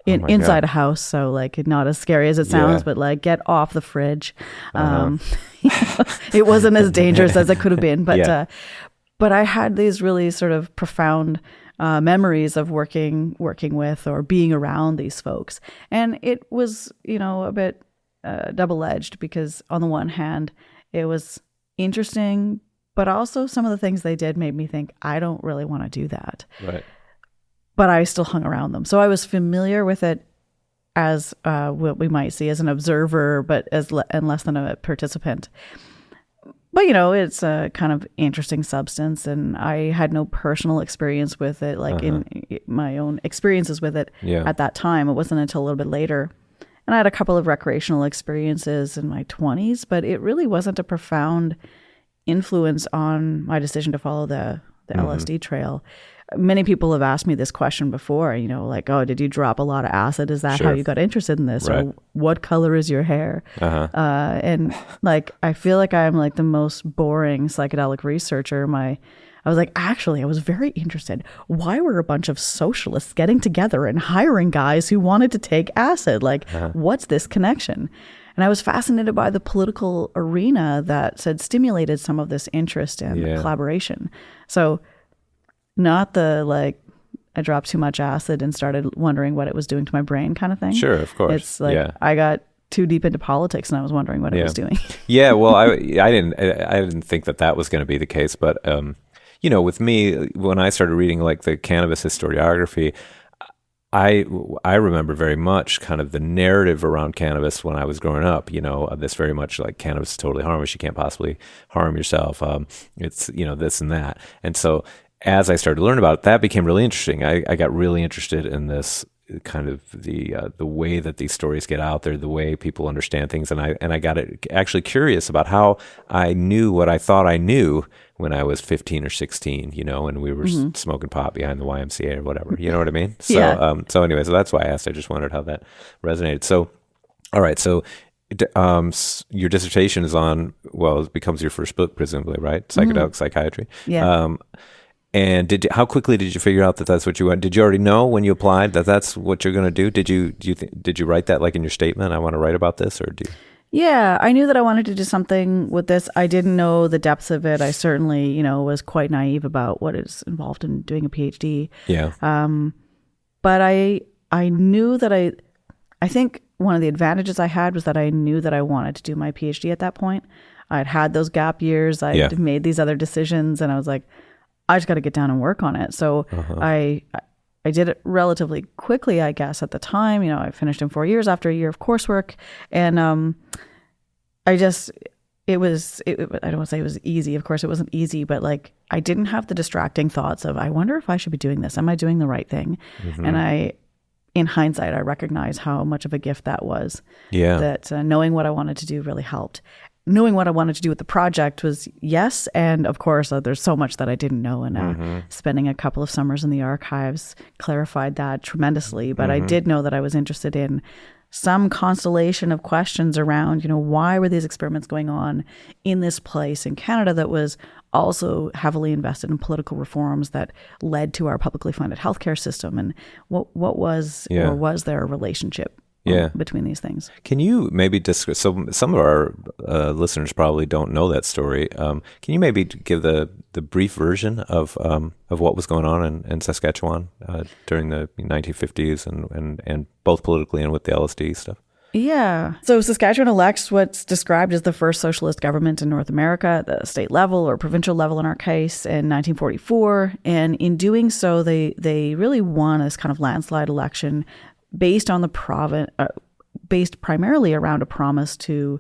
[SPEAKER 2] inside a house. So like, not as scary as it sounds, but like, get off the fridge. It wasn't as dangerous as it could have been, but I had these really sort of profound memories of working with or being around these folks. And it was, a bit double-edged, because on the one hand, it was interesting, but also some of the things they did made me think, I don't really want to do that.
[SPEAKER 1] Right.
[SPEAKER 2] But I still hung around them. So I was familiar with it as what we might see as an observer, but and less than a participant. But, it's a kind of interesting substance, and I had no personal experience with it, like in my own experiences with it at that time. It wasn't until a little bit later. And I had a couple of recreational experiences in my 20s, but it really wasn't a profound influence on my decision to follow the LSD trail. Many people have asked me this question before, like, oh, did you drop a lot of acid? Is that how you got interested in this? Right. Or what color is your hair? And like, I feel like I'm like the most boring psychedelic researcher. I was like, actually, I was very interested. Why were a bunch of socialists getting together and hiring guys who wanted to take acid? Like, what's this connection? And I was fascinated by the political arena that had stimulated some of this interest and collaboration. So not the, like, I dropped too much acid and started wondering what it was doing to my brain kind of thing.
[SPEAKER 1] Sure, of course.
[SPEAKER 2] It's like, I got too deep into politics and I was wondering what it was doing.
[SPEAKER 1] Yeah, well, I didn't think that was going to be the case, but with me, when I started reading like the cannabis historiography, I remember very much kind of the narrative around cannabis when I was growing up, this very much like cannabis is totally harmless. You can't possibly harm yourself. It's, this and that. And so as I started to learn about it, that became really interesting. I got really interested in this kind of the way that these stories get out there, the way people understand things. And I got actually curious about how I knew what I thought I knew when I was 15 or 16, and we were smoking pot behind the YMCA or whatever, you know what I mean? So, so anyway, so that's why I asked. I just wondered how that resonated. So, all right. So Your dissertation is on, well, it becomes your first book, presumably, right? Psychedelic psychiatry.
[SPEAKER 2] Yeah.
[SPEAKER 1] And how quickly did you figure out that that's what you want? Did you already know when you applied that that's what you're going to do? Did you write that like in your statement? I want to write about this, or do you?
[SPEAKER 2] Yeah, I knew that I wanted to do something with this. I didn't know the depths of it. I certainly, was quite naive about what is involved in doing a PhD.
[SPEAKER 1] Yeah.
[SPEAKER 2] But I knew that I think one of the advantages I had was that I knew that I wanted to do my PhD at that point. I'd had those gap years. I'd made these other decisions, and I was like, I just got to get down and work on it. So I did it relatively quickly, I guess, at the time. I finished in 4 years after a year of coursework. And I don't want to say it was easy. Of course, it wasn't easy, but like I didn't have the distracting thoughts of, I wonder if I should be doing this. Am I doing the right thing? And in hindsight, I recognize how much of a gift that was.
[SPEAKER 1] Yeah.
[SPEAKER 2] That knowing what I wanted to do really helped. Knowing what I wanted to do with the project was yes. And of course, there's so much that I didn't know. And spending a couple of summers in the archives clarified that tremendously. But I did know that I was interested in some constellation of questions around, why were these experiments going on in this place in Canada that was also heavily invested in political reforms that led to our publicly funded healthcare system? And what was or was there a relationship between these things?
[SPEAKER 1] Can you maybe discuss, so some of our listeners probably don't know that story. Can you maybe give the brief version of what was going on in Saskatchewan during the 1950s and both politically and with the LSD stuff?
[SPEAKER 2] Yeah. So Saskatchewan elects what's described as the first socialist government in North America at the state level or provincial level in our case in 1944. And in doing so, they really won this kind of landslide election based on the province, based primarily around a promise to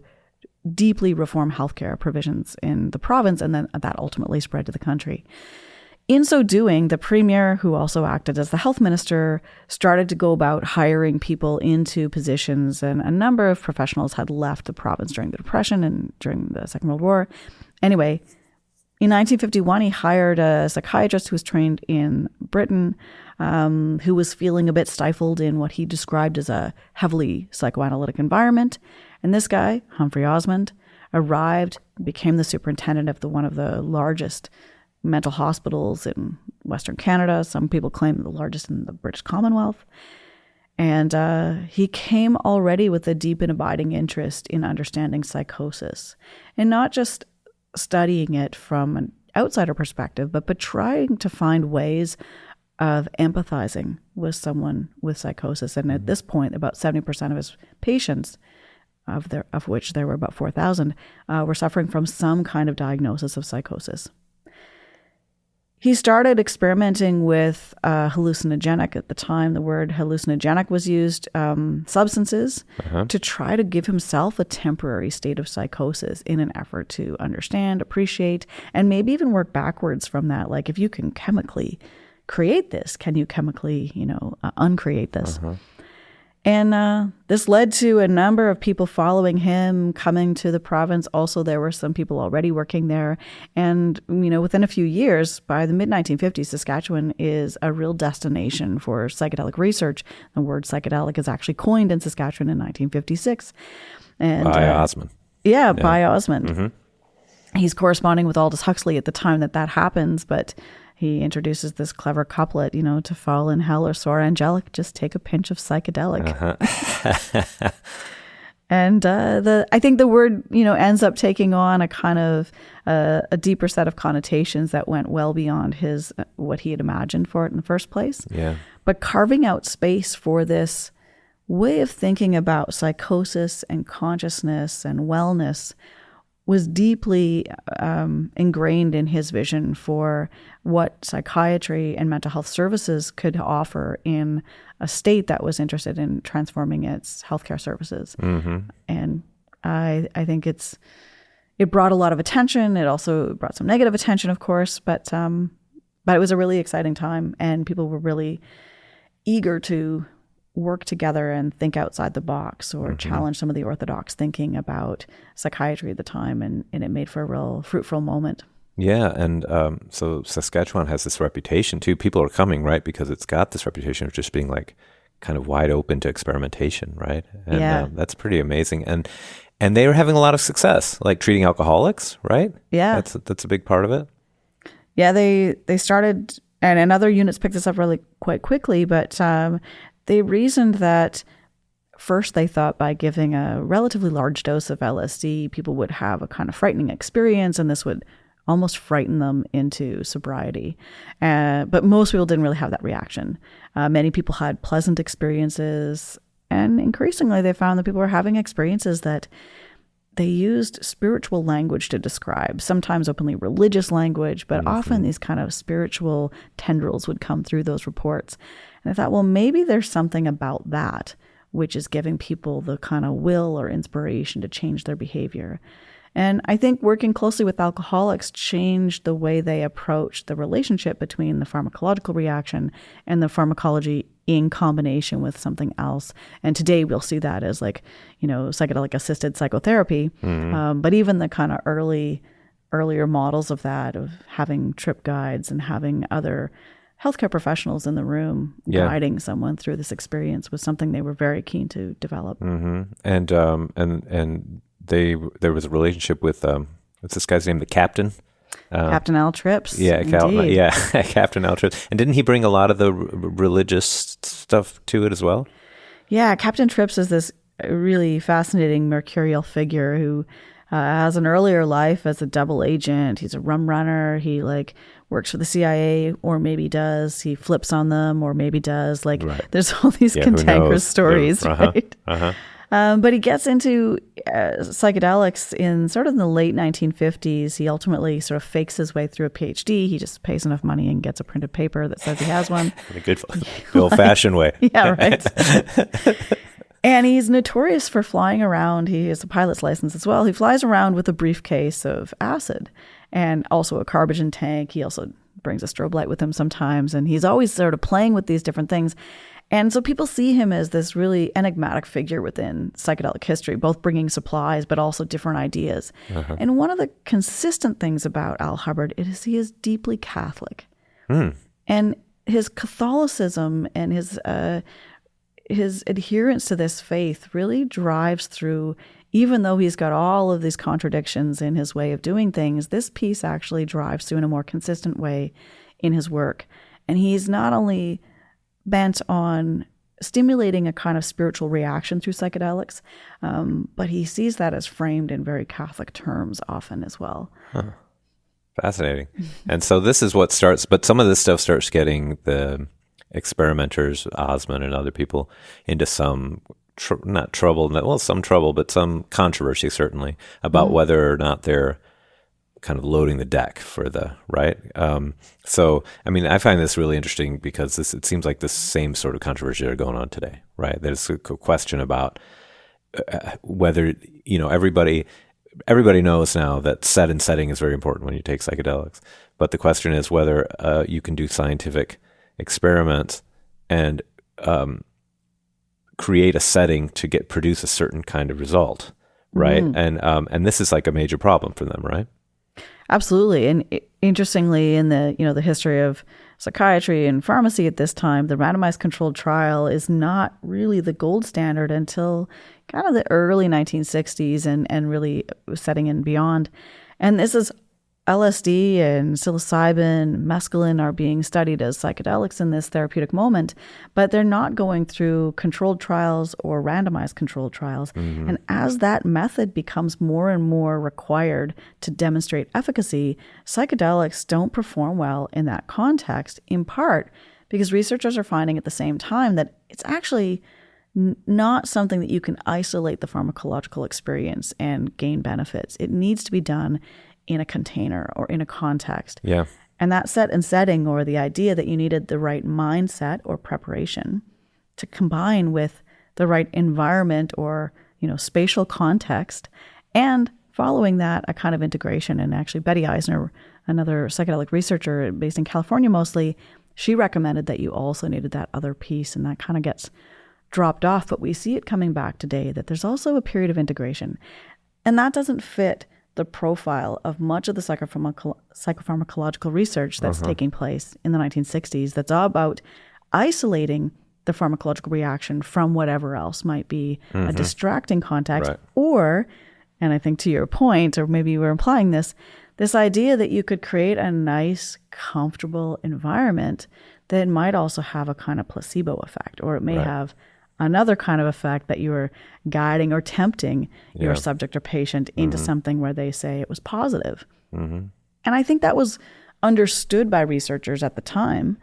[SPEAKER 2] deeply reform healthcare provisions in the province, and then that ultimately spread to the country. In so doing, the premier, who also acted as the health minister, started to go about hiring people into positions, and a number of professionals had left the province during the Depression and during the Second World War. Anyway, in 1951, he hired a psychiatrist who was trained in Britain, who was feeling a bit stifled in what he described as a heavily psychoanalytic environment. And this guy, Humphrey Osmond, arrived, became the superintendent of one of the largest mental hospitals in Western Canada. Some people claim the largest in the British Commonwealth. And he came already with a deep and abiding interest in understanding psychosis, and not just studying it from an outsider perspective, but trying to find ways of empathizing with someone with psychosis. And at this point, about 70% of his patients, of which there were about 4,000, were suffering from some kind of diagnosis of psychosis. He started experimenting with hallucinogenic, at the time the word hallucinogenic was used, substances to try to give himself a temporary state of psychosis in an effort to understand, appreciate, and maybe even work backwards from that. Like, if you can chemically create this, can you chemically, uncreate this? And this led to a number of people following him, coming to the province. Also, there were some people already working there. And, within a few years, by the mid-1950s, Saskatchewan is a real destination for psychedelic research. The word psychedelic is actually coined in Saskatchewan in 1956. And,
[SPEAKER 1] by Osmond.
[SPEAKER 2] Yeah, by Osmond. He's corresponding with Aldous Huxley at the time that happens, but he introduces this clever couplet, to fall in hell or soar angelic, just take a pinch of psychedelic. And I think the word, ends up taking on a kind of a deeper set of connotations that went well beyond what he had imagined for it in the first place.
[SPEAKER 1] Yeah. But
[SPEAKER 2] carving out space for this way of thinking about psychosis and consciousness and wellness was deeply ingrained in his vision for what psychiatry and mental health services could offer in a state that was interested in transforming its healthcare services. And I think it brought a lot of attention. It also brought some negative attention, of course, but it was a really exciting time, and people were really eager to work together and think outside the box, or challenge some of the orthodox thinking about psychiatry at the time, and it made for a real fruitful moment.
[SPEAKER 1] Yeah, and so Saskatchewan has this reputation too. People are coming, right, because it's got this reputation of just being like kind of wide open to experimentation, right? And
[SPEAKER 2] Yeah.
[SPEAKER 1] that's pretty amazing. And they were having a lot of success, like treating alcoholics, right?
[SPEAKER 2] Yeah.
[SPEAKER 1] That's a big part of it.
[SPEAKER 2] Yeah, they started, and other units picked this up really quite quickly, but they reasoned that first they thought by giving a relatively large dose of LSD, people would have a kind of frightening experience, and this would almost frighten them into sobriety. But most people didn't really have that reaction. Many people had pleasant experiences, and increasingly they found that people were having experiences that they used spiritual language to describe, sometimes openly religious language, but often these kind of spiritual tendrils would come through those reports. And I thought, well, maybe there's something about that which is giving people the kind of will or inspiration to change their behavior. And I think working closely with alcoholics changed the way they approached the relationship between the pharmacological reaction and the pharmacology in combination with something else. And today we'll see that as like, psychedelic assisted psychotherapy. But even the kind of earlier models of that, of having trip guides and having other healthcare professionals in the room guiding someone through this experience, was something they were very keen to develop.
[SPEAKER 1] And there was a relationship with what's this guy's name, the captain?
[SPEAKER 2] Captain Al Trips.
[SPEAKER 1] Yeah, Captain Al Trips. And didn't he bring a lot of the religious stuff to it as well?
[SPEAKER 2] Yeah, Captain Trips is this really fascinating mercurial figure who has an earlier life as a double agent. He's a rum runner. He works for the CIA, or maybe does. He flips on them, or maybe does. There's all these cantankerous stories, right? But he gets into psychedelics in sort of the late 1950s. He ultimately sort of fakes his way through a PhD. He just pays enough money and gets a printed paper that says he has one.
[SPEAKER 1] In a good old-fashioned way.
[SPEAKER 2] Yeah, right. And he's notorious for flying around. He has a pilot's license as well. He flies around with a briefcase of acid and also a carbogen tank. He also brings a strobe light with him sometimes. And he's always sort of playing with these different things. And so people see him as this really enigmatic figure within psychedelic history, both bringing supplies but also different ideas. And one of the consistent things about Al Hubbard is he is deeply Catholic. And his Catholicism and his adherence to this faith really drives through, even though he's got all of these contradictions in his way of doing things, this piece actually drives through in a more consistent way in his work. And he's not only bent on stimulating a kind of spiritual reaction through psychedelics, but he sees that as framed in very Catholic terms often as well.
[SPEAKER 1] Fascinating. And so this is what starts, but some of this stuff starts getting the experimenters, Osmond and other people, into some, not trouble, some trouble, but some controversy certainly about whether or not they're kind of loading the deck for the, right? So, I mean, I find this really interesting because it seems like the same sort of controversy are going on today, right? There's a question about whether, everybody knows now that set and setting is very important when you take psychedelics. But the question is whether you can do scientific experiments and create a setting to produce a certain kind of result, right? And this is like a major problem for them, right?
[SPEAKER 2] Absolutely. And interestingly, in the history of psychiatry and pharmacy at this time, the randomized controlled trial is not really the gold standard until kind of the early 1960s and really setting in beyond. And this is LSD and psilocybin, mescaline are being studied as psychedelics in this therapeutic moment, but they're not going through controlled trials or randomized controlled trials. And as that method becomes more and more required to demonstrate efficacy, psychedelics don't perform well in that context, in part because researchers are finding at the same time that it's actually not something that you can isolate the pharmacological experience and gain benefits. It needs to be done in a container or in a context.
[SPEAKER 1] Yeah.
[SPEAKER 2] And that set and setting, or the idea that you needed the right mindset or preparation to combine with the right environment or, spatial context, and following that, a kind of integration. And actually Betty Eisner, another psychedelic researcher based in California mostly, she recommended that you also needed that other piece, and that kind of gets dropped off. But we see it coming back today, that there's also a period of integration. And that doesn't fit the profile of much of the psychopharmacological research that's taking place in the 1960s that's all about isolating the pharmacological reaction from whatever else might be a distracting context.
[SPEAKER 1] Right.
[SPEAKER 2] Or, and I think to your point, or maybe you were implying this idea that you could create a nice, comfortable environment that might also have a kind of placebo effect, or it may have another kind of effect that you are guiding or tempting your subject or patient into something where they say it was positive. And I think that was understood by researchers at the time.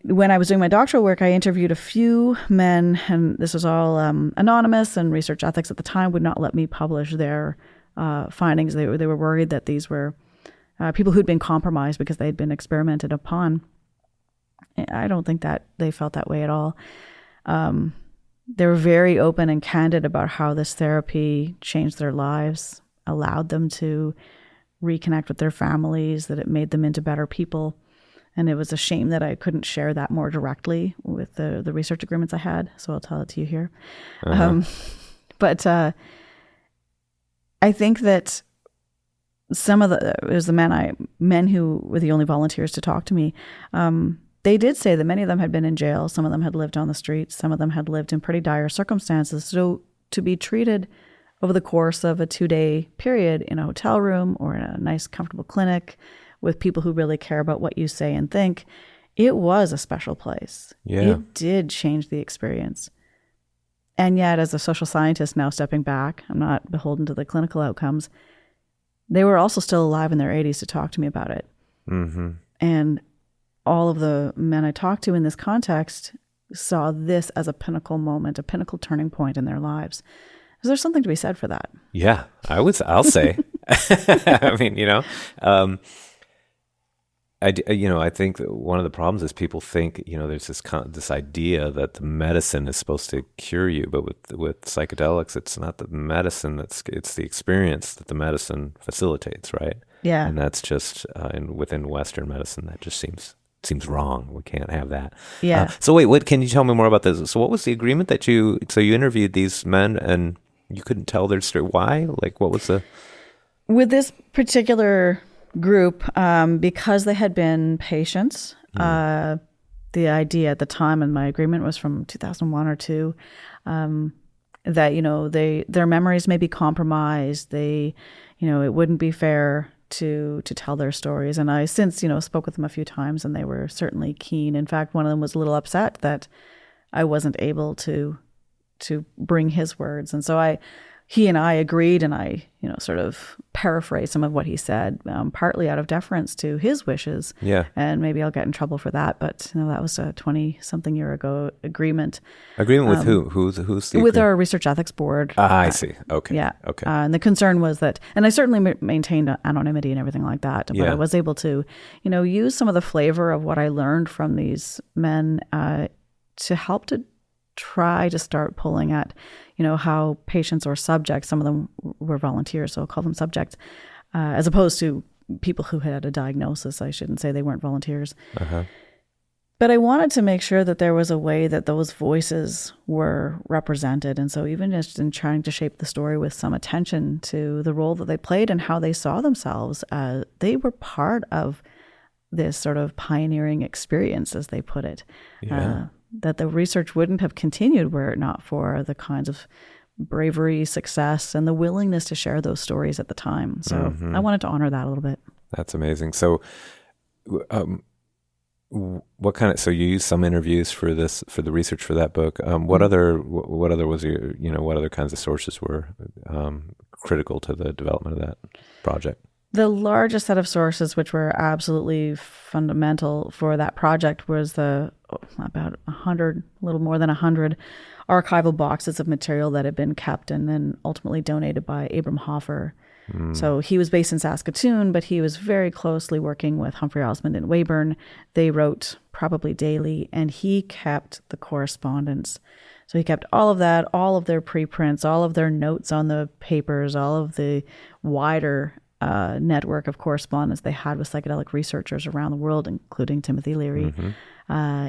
[SPEAKER 2] When I was doing my doctoral work, I interviewed a few men, and this was all anonymous, and research ethics at the time would not let me publish their findings. They were worried that these were people who'd been compromised because they'd been experimented upon. I don't think that they felt that way at all. They were very open and candid about how this therapy changed their lives, allowed them to reconnect with their families, that it made them into better people. And it was a shame that I couldn't share that more directly with the research agreements I had. So I'll tell it to you here. But I think that some of it was the men who were the only volunteers to talk to me. They did say that many of them had been in jail. Some of them had lived on the streets. Some of them had lived in pretty dire circumstances. So to be treated over the course of a 2-day period in a hotel room or in a nice, comfortable clinic with people who really care about what you say and think, it was a special place.
[SPEAKER 1] Yeah.
[SPEAKER 2] It did change the experience. And yet, as a social scientist now stepping back, I'm not beholden to the clinical outcomes, they were also still alive in their 80s to talk to me about it. And all of the men I talked to in this context saw this as a pinnacle moment, a pinnacle turning point in their lives. Is there something to be said for that?
[SPEAKER 1] Yeah, I'll say. I mean, I think that one of the problems is people think, there's this idea that the medicine is supposed to cure you, but with psychedelics, it's not the medicine, it's the experience that the medicine facilitates, right?
[SPEAKER 2] Yeah.
[SPEAKER 1] And that's just within Western medicine, that just seems wrong. We can't have that.
[SPEAKER 2] Yeah.
[SPEAKER 1] So wait, what can you tell me more about this? So what was the agreement that you interviewed these men and you couldn't tell their story? Why? Like, what was
[SPEAKER 2] with this particular group, because they had been patients, the idea at the time, and my agreement was from 2001 or 2, that, their memories may be compromised. It wouldn't be fair to tell their stories. And I since, spoke with them a few times, and they were certainly keen. In fact, one of them was a little upset that I wasn't able to bring his words. And so he and I agreed, and I, sort of paraphrased some of what he said, partly out of deference to his wishes.
[SPEAKER 1] Yeah.
[SPEAKER 2] And maybe I'll get in trouble for that. But that was a 20-something year ago agreement.
[SPEAKER 1] Agreement with who? Who's the
[SPEAKER 2] with
[SPEAKER 1] agreement?
[SPEAKER 2] our research ethics board.
[SPEAKER 1] I see. Okay.
[SPEAKER 2] Yeah.
[SPEAKER 1] Okay.
[SPEAKER 2] And the concern was that, and I certainly maintained anonymity and everything like that, but I was able to, use some of the flavor of what I learned from these men to help to try to start pulling at, how patients or subjects, some of them were volunteers, so I'll call them subjects, as opposed to people who had a diagnosis. I shouldn't say they weren't volunteers. But I wanted to make sure that there was a way that those voices were represented. And so even just in trying to shape the story with some attention to the role that they played and how they saw themselves, they were part of this sort of pioneering experience, as they put it. That the research wouldn't have continued were it not for the kinds of bravery, success, and the willingness to share those stories at the time. So I wanted to honor that a little bit.
[SPEAKER 1] That's amazing. So what kind of, so you used some interviews for the research for that book. What other was your, what other kinds of sources were critical to the development of that project?
[SPEAKER 2] The largest set of sources, which were absolutely fundamental for that project, was about 100, a little more than 100 archival boxes of material that had been kept and then ultimately donated by Abram Hoffer. So he was based in Saskatoon, but he was very closely working with Humphrey Osmond in Weyburn. They wrote probably daily, and he kept the correspondence. So he kept all of that, all of their preprints, all of their notes on the papers, all of the wider network of correspondence they had with psychedelic researchers around the world, including Timothy Leary.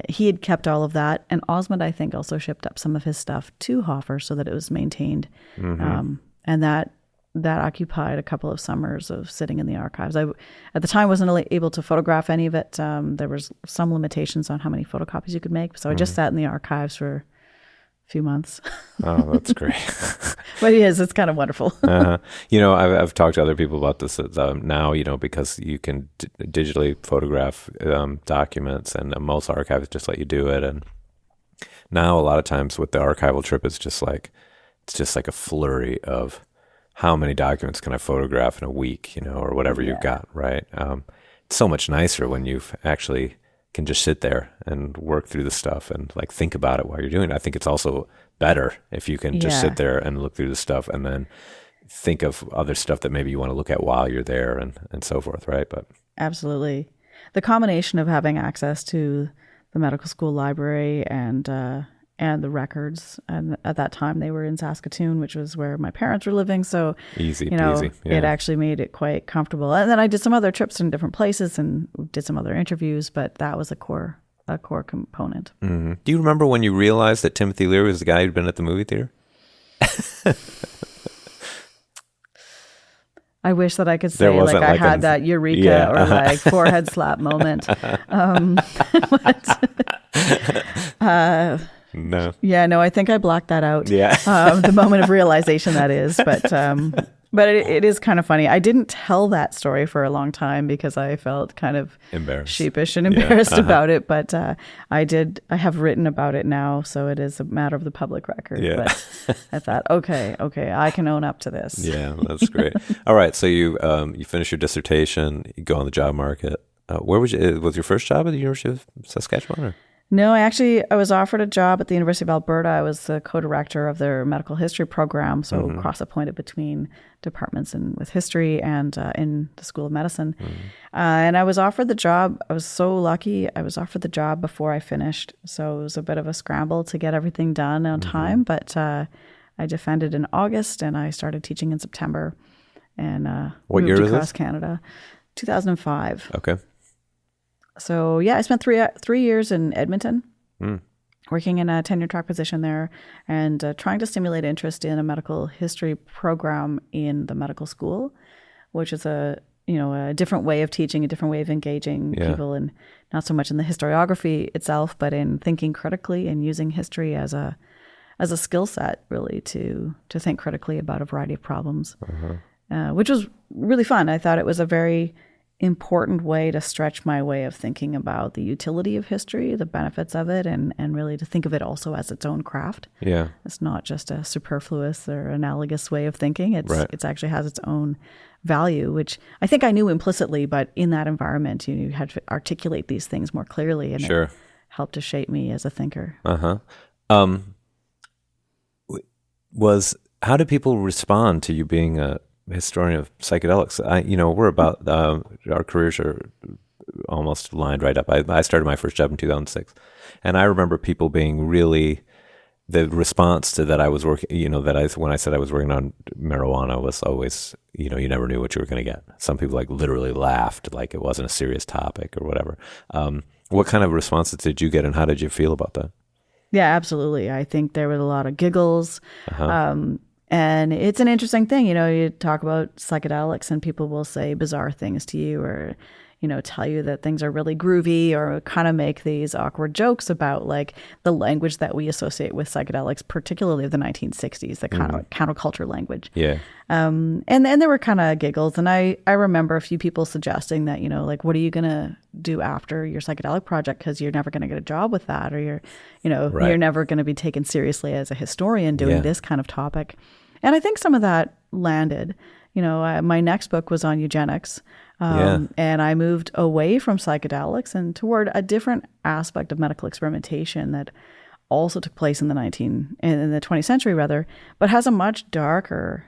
[SPEAKER 2] He had kept all of that. And Osmond, I think, also shipped up some of his stuff to Hoffer so that it was maintained. And that occupied a couple of summers of sitting in the archives. I, at the time, wasn't really able to photograph any of it. There was some limitations on how many photocopies you could make. So I just sat in the archives for a few months.
[SPEAKER 1] Oh, that's great.
[SPEAKER 2] But it's kind of wonderful.
[SPEAKER 1] You know, I've talked to other people about this now, you know, because you can digitally photograph documents, and most archives just let you do it. And now a lot of times with the archival trip, it's just like a flurry of how many documents can I photograph in a week, you know, or whatever you've got, right? It's so much nicer when you've actually can just sit there and work through the stuff and like think about it while you're doing it. I think it's also better if you can just sit there and look through the stuff and then think of other stuff that maybe you want to look at while you're there and so forth, right? But
[SPEAKER 2] absolutely. The combination of having access to the medical school library and the records, and at that time they were in Saskatoon, which was where my parents were living. So
[SPEAKER 1] easy,
[SPEAKER 2] it actually made it quite comfortable. And then I did some other trips in different places and did some other interviews, but that was a core component.
[SPEAKER 1] Mm-hmm. Do you remember when you realized that Timothy Leary was the guy who'd been at the movie theater?
[SPEAKER 2] I wish that I could say like I had that Eureka or like forehead slap moment.
[SPEAKER 1] No.
[SPEAKER 2] Yeah, no, I think I blocked that out.
[SPEAKER 1] Yeah.
[SPEAKER 2] The moment of realization, that is. But it is kind of funny. I didn't tell that story for a long time because I felt kind of sheepish and embarrassed about it. But I have written about it now, so it is a matter of the public record.
[SPEAKER 1] Yeah.
[SPEAKER 2] But I thought, okay, I can own up to this.
[SPEAKER 1] Yeah, that's great. All right, so you finish your dissertation, you go on the job market. Where was your first job at the University of Saskatchewan? Or?
[SPEAKER 2] No, I was offered a job at the University of Alberta. I was the co-director of their medical history program, so cross-appointed between departments with history and in the School of Medicine. And I was offered the job. I was so lucky. I was offered the job before I finished, so it was a bit of a scramble to get everything done on time. But I defended in August, and I started teaching in September. And
[SPEAKER 1] what
[SPEAKER 2] moved
[SPEAKER 1] year was
[SPEAKER 2] across
[SPEAKER 1] this?
[SPEAKER 2] Canada, 2005.
[SPEAKER 1] Okay.
[SPEAKER 2] So yeah, I spent three years in Edmonton, working in a tenure-track position there, and trying to stimulate interest in a medical history program in the medical school, which is a different way of teaching, a different way of engaging people, and not so much in the historiography itself, but in thinking critically and using history as a skill set, really, to think critically about a variety of problems, which was really fun. I thought it was a very important way to stretch my way of thinking about the utility of history, the benefits of it, and really to think of it also as its own craft. Yeah. It's not just a superfluous or analogous way of thinking. It actually has its own value, which I think I knew implicitly, but in that environment, you had to articulate these things more clearly, and it helped to shape me as a thinker.
[SPEAKER 1] How did people respond to you being a historian of psychedelics? We're about our careers are almost lined right up. I started my first job in 2006, and I remember people being really, the response to that I was working, when I said I was working on marijuana was always, you never knew what you were going to get. Some people like literally laughed like it wasn't a serious topic or whatever. What kind of responses did you get, and how did you feel about that?
[SPEAKER 2] Yeah, absolutely. I think there were a lot of giggles. And it's an interesting thing, you talk about psychedelics and people will say bizarre things to you, or, tell you that things are really groovy, or kind of make these awkward jokes about like the language that we associate with psychedelics, particularly of the 1960s, the kind of counterculture language. Yeah. And there were kind of giggles. And I remember a few people suggesting that, like, what are you going to do after your psychedelic project? Because you're never going to get a job with that, or you're never going to be taken seriously as a historian doing this kind of topic. And I think some of that landed. My next book was on eugenics, and I moved away from psychedelics and toward a different aspect of medical experimentation that also took place in the 20th century, rather, but has a much darker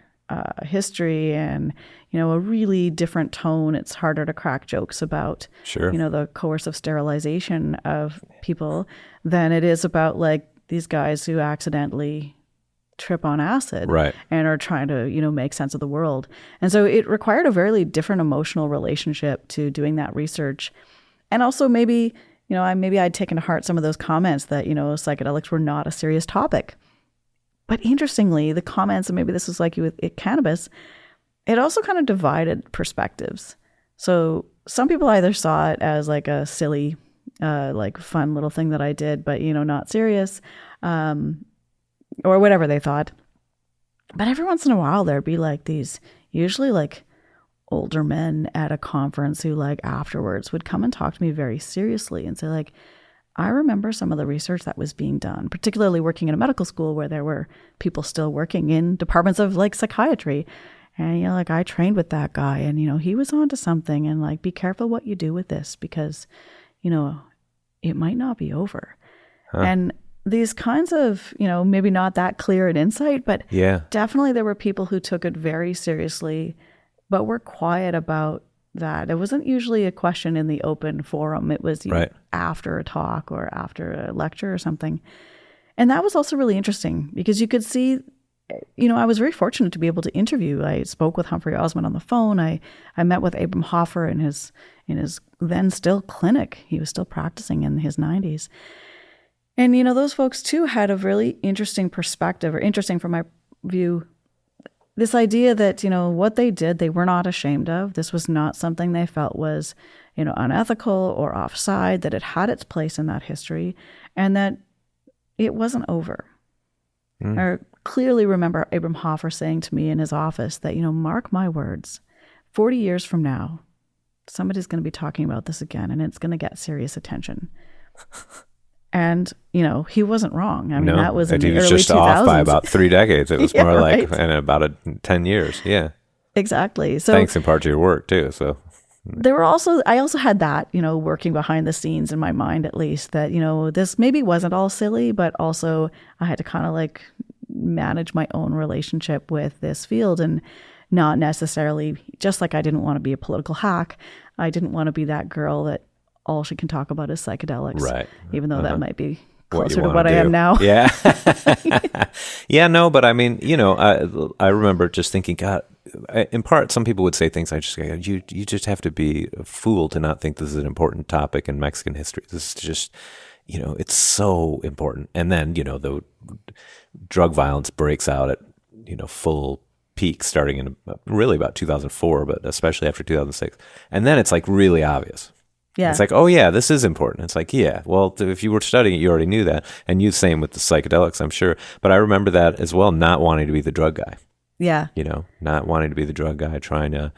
[SPEAKER 2] history and a really different tone. It's harder to crack jokes about the coercive sterilization of people than it is about like these guys who accidentally trip on acid and are trying to make sense of the world. And so it required a very different emotional relationship to doing that research. And also maybe I'd taken to heart some of those comments that psychedelics were not a serious topic. But interestingly, the comments, and maybe this was like you with cannabis, it also kind of divided perspectives. So some people either saw it as like a silly, like fun little thing that I did, but, not serious, or whatever they thought. But every once in a while, there'd be like these, usually like older men at a conference who like afterwards would come and talk to me very seriously and say like, I remember some of the research that was being done, particularly working in a medical school where there were people still working in departments of like psychiatry. And, like I trained with that guy and, he was onto something, and like, be careful what you do with this because, it might not be over. Huh. And these kinds of, maybe not that clear an insight, but definitely there were people who took it very seriously, but were quiet about that. It wasn't usually a question in the open forum. It was after a talk or after a lecture or something. And that was also really interesting because you could see, I was very fortunate to be able to interview. I spoke with Humphrey Osmond on the phone. I met with Abram Hoffer in his then still clinic. He was still practicing in his 90s. And, those folks too had a really interesting perspective, or interesting from my view, this idea that, what they did, they were not ashamed of. This was not something they felt was, unethical or offside, that it had its place in that history and that it wasn't over. I clearly remember Abram Hoffer saying to me in his office that, mark my words, 40 years from now, somebody's going to be talking about this again and it's going to get serious attention. And, he wasn't wrong. I mean, that was in the early 2000s. He was just off
[SPEAKER 1] by about 3 decades. It was more like in about 10 years. Yeah.
[SPEAKER 2] Exactly. So
[SPEAKER 1] thanks in part to your work too. So
[SPEAKER 2] I also had that, working behind the scenes in my mind, at least, that, this maybe wasn't all silly, but also I had to kind of like manage my own relationship with this field and not necessarily, just like I didn't want to be a political hack. I didn't want to be that girl that all she can talk about is psychedelics,
[SPEAKER 1] right?
[SPEAKER 2] Even though that might be closer to what I am now.
[SPEAKER 1] Yeah. Yeah, no, but I mean, I remember just thinking, God, in part, some people would say things like, you just have to be a fool to not think this is an important topic in Mexican history. This is just, it's so important. And then, the drug violence breaks out at, full peak starting in really about 2004, but especially after 2006. And then it's like really obvious. Yeah. It's like, oh yeah, this is important. It's like, yeah, well, if you were studying it, you already knew that. And you same with the psychedelics, I'm sure. But I remember that as well, not wanting to be the drug guy.
[SPEAKER 2] Yeah.
[SPEAKER 1] Not wanting to be the drug guy, trying to,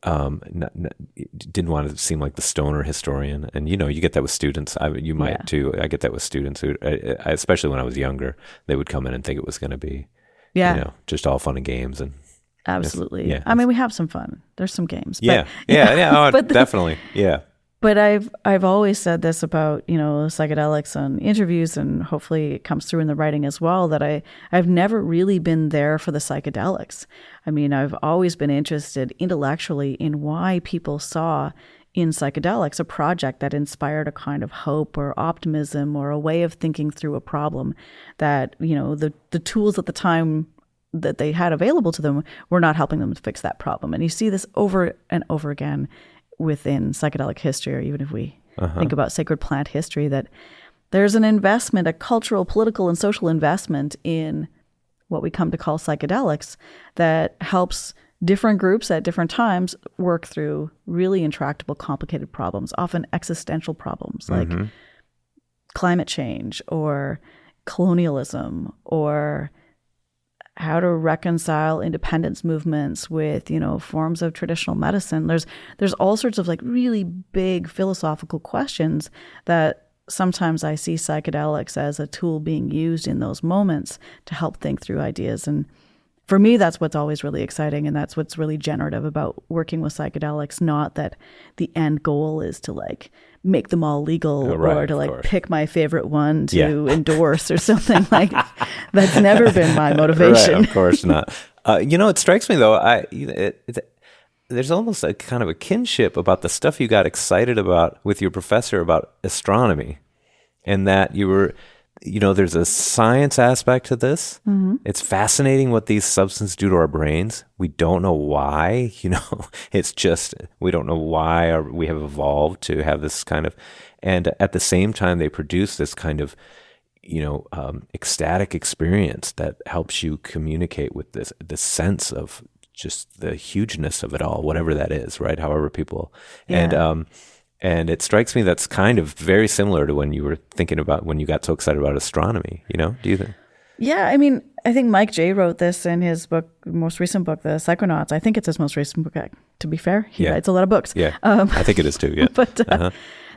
[SPEAKER 1] didn't want to seem like the stoner historian. And, you get that with students. You might too. I get that with students who, especially when I was younger, they would come in and think it was going to be, just all fun and games. And
[SPEAKER 2] absolutely. I mean, we have some fun. There's some games.
[SPEAKER 1] But, yeah. Oh, definitely. Yeah.
[SPEAKER 2] But I've always said this about, psychedelics and interviews, and hopefully it comes through in the writing as well, that I've never really been there for the psychedelics. I mean, I've always been interested intellectually in why people saw in psychedelics a project that inspired a kind of hope or optimism or a way of thinking through a problem that, the tools at the time that they had available to them were not helping them to fix that problem. And you see this over and over again within psychedelic history, or even if we think about sacred plant history, that there's an investment, a cultural, political, and social investment in what we come to call psychedelics that helps different groups at different times work through really intractable, complicated problems, often existential problems like climate change or colonialism, or how to reconcile independence movements with, forms of traditional medicine. There's all sorts of like really big philosophical questions that sometimes I see psychedelics as a tool being used in those moments to help think through ideas. And for me, that's what's always really exciting, and that's what's really generative about working with psychedelics. Not that the end goal is to like make them all legal or to like pick my favorite one to endorse or something like. That's never been my motivation.
[SPEAKER 1] Right, of course not. It strikes me though. There's almost a kind of a kinship about the stuff you got excited about with your professor about astronomy, and that you were. There's a science aspect to this. Mm-hmm. It's fascinating what these substances do to our brains. We don't know why, it's just, we don't know why we have evolved to have this kind of, and at the same time, they produce this kind of, ecstatic experience that helps you communicate with this sense of just the hugeness of it all, whatever that is, right? However people,
[SPEAKER 2] Yeah.
[SPEAKER 1] and it strikes me that's kind of very similar to when you were thinking about when you got so excited about astronomy, do you think?
[SPEAKER 2] Yeah, I mean, I think Mike J. wrote this in his book, most recent book, The Psychonauts. I think it's his most recent book, to be fair. He writes a lot of books.
[SPEAKER 1] Yeah, I think it is too, yeah.
[SPEAKER 2] But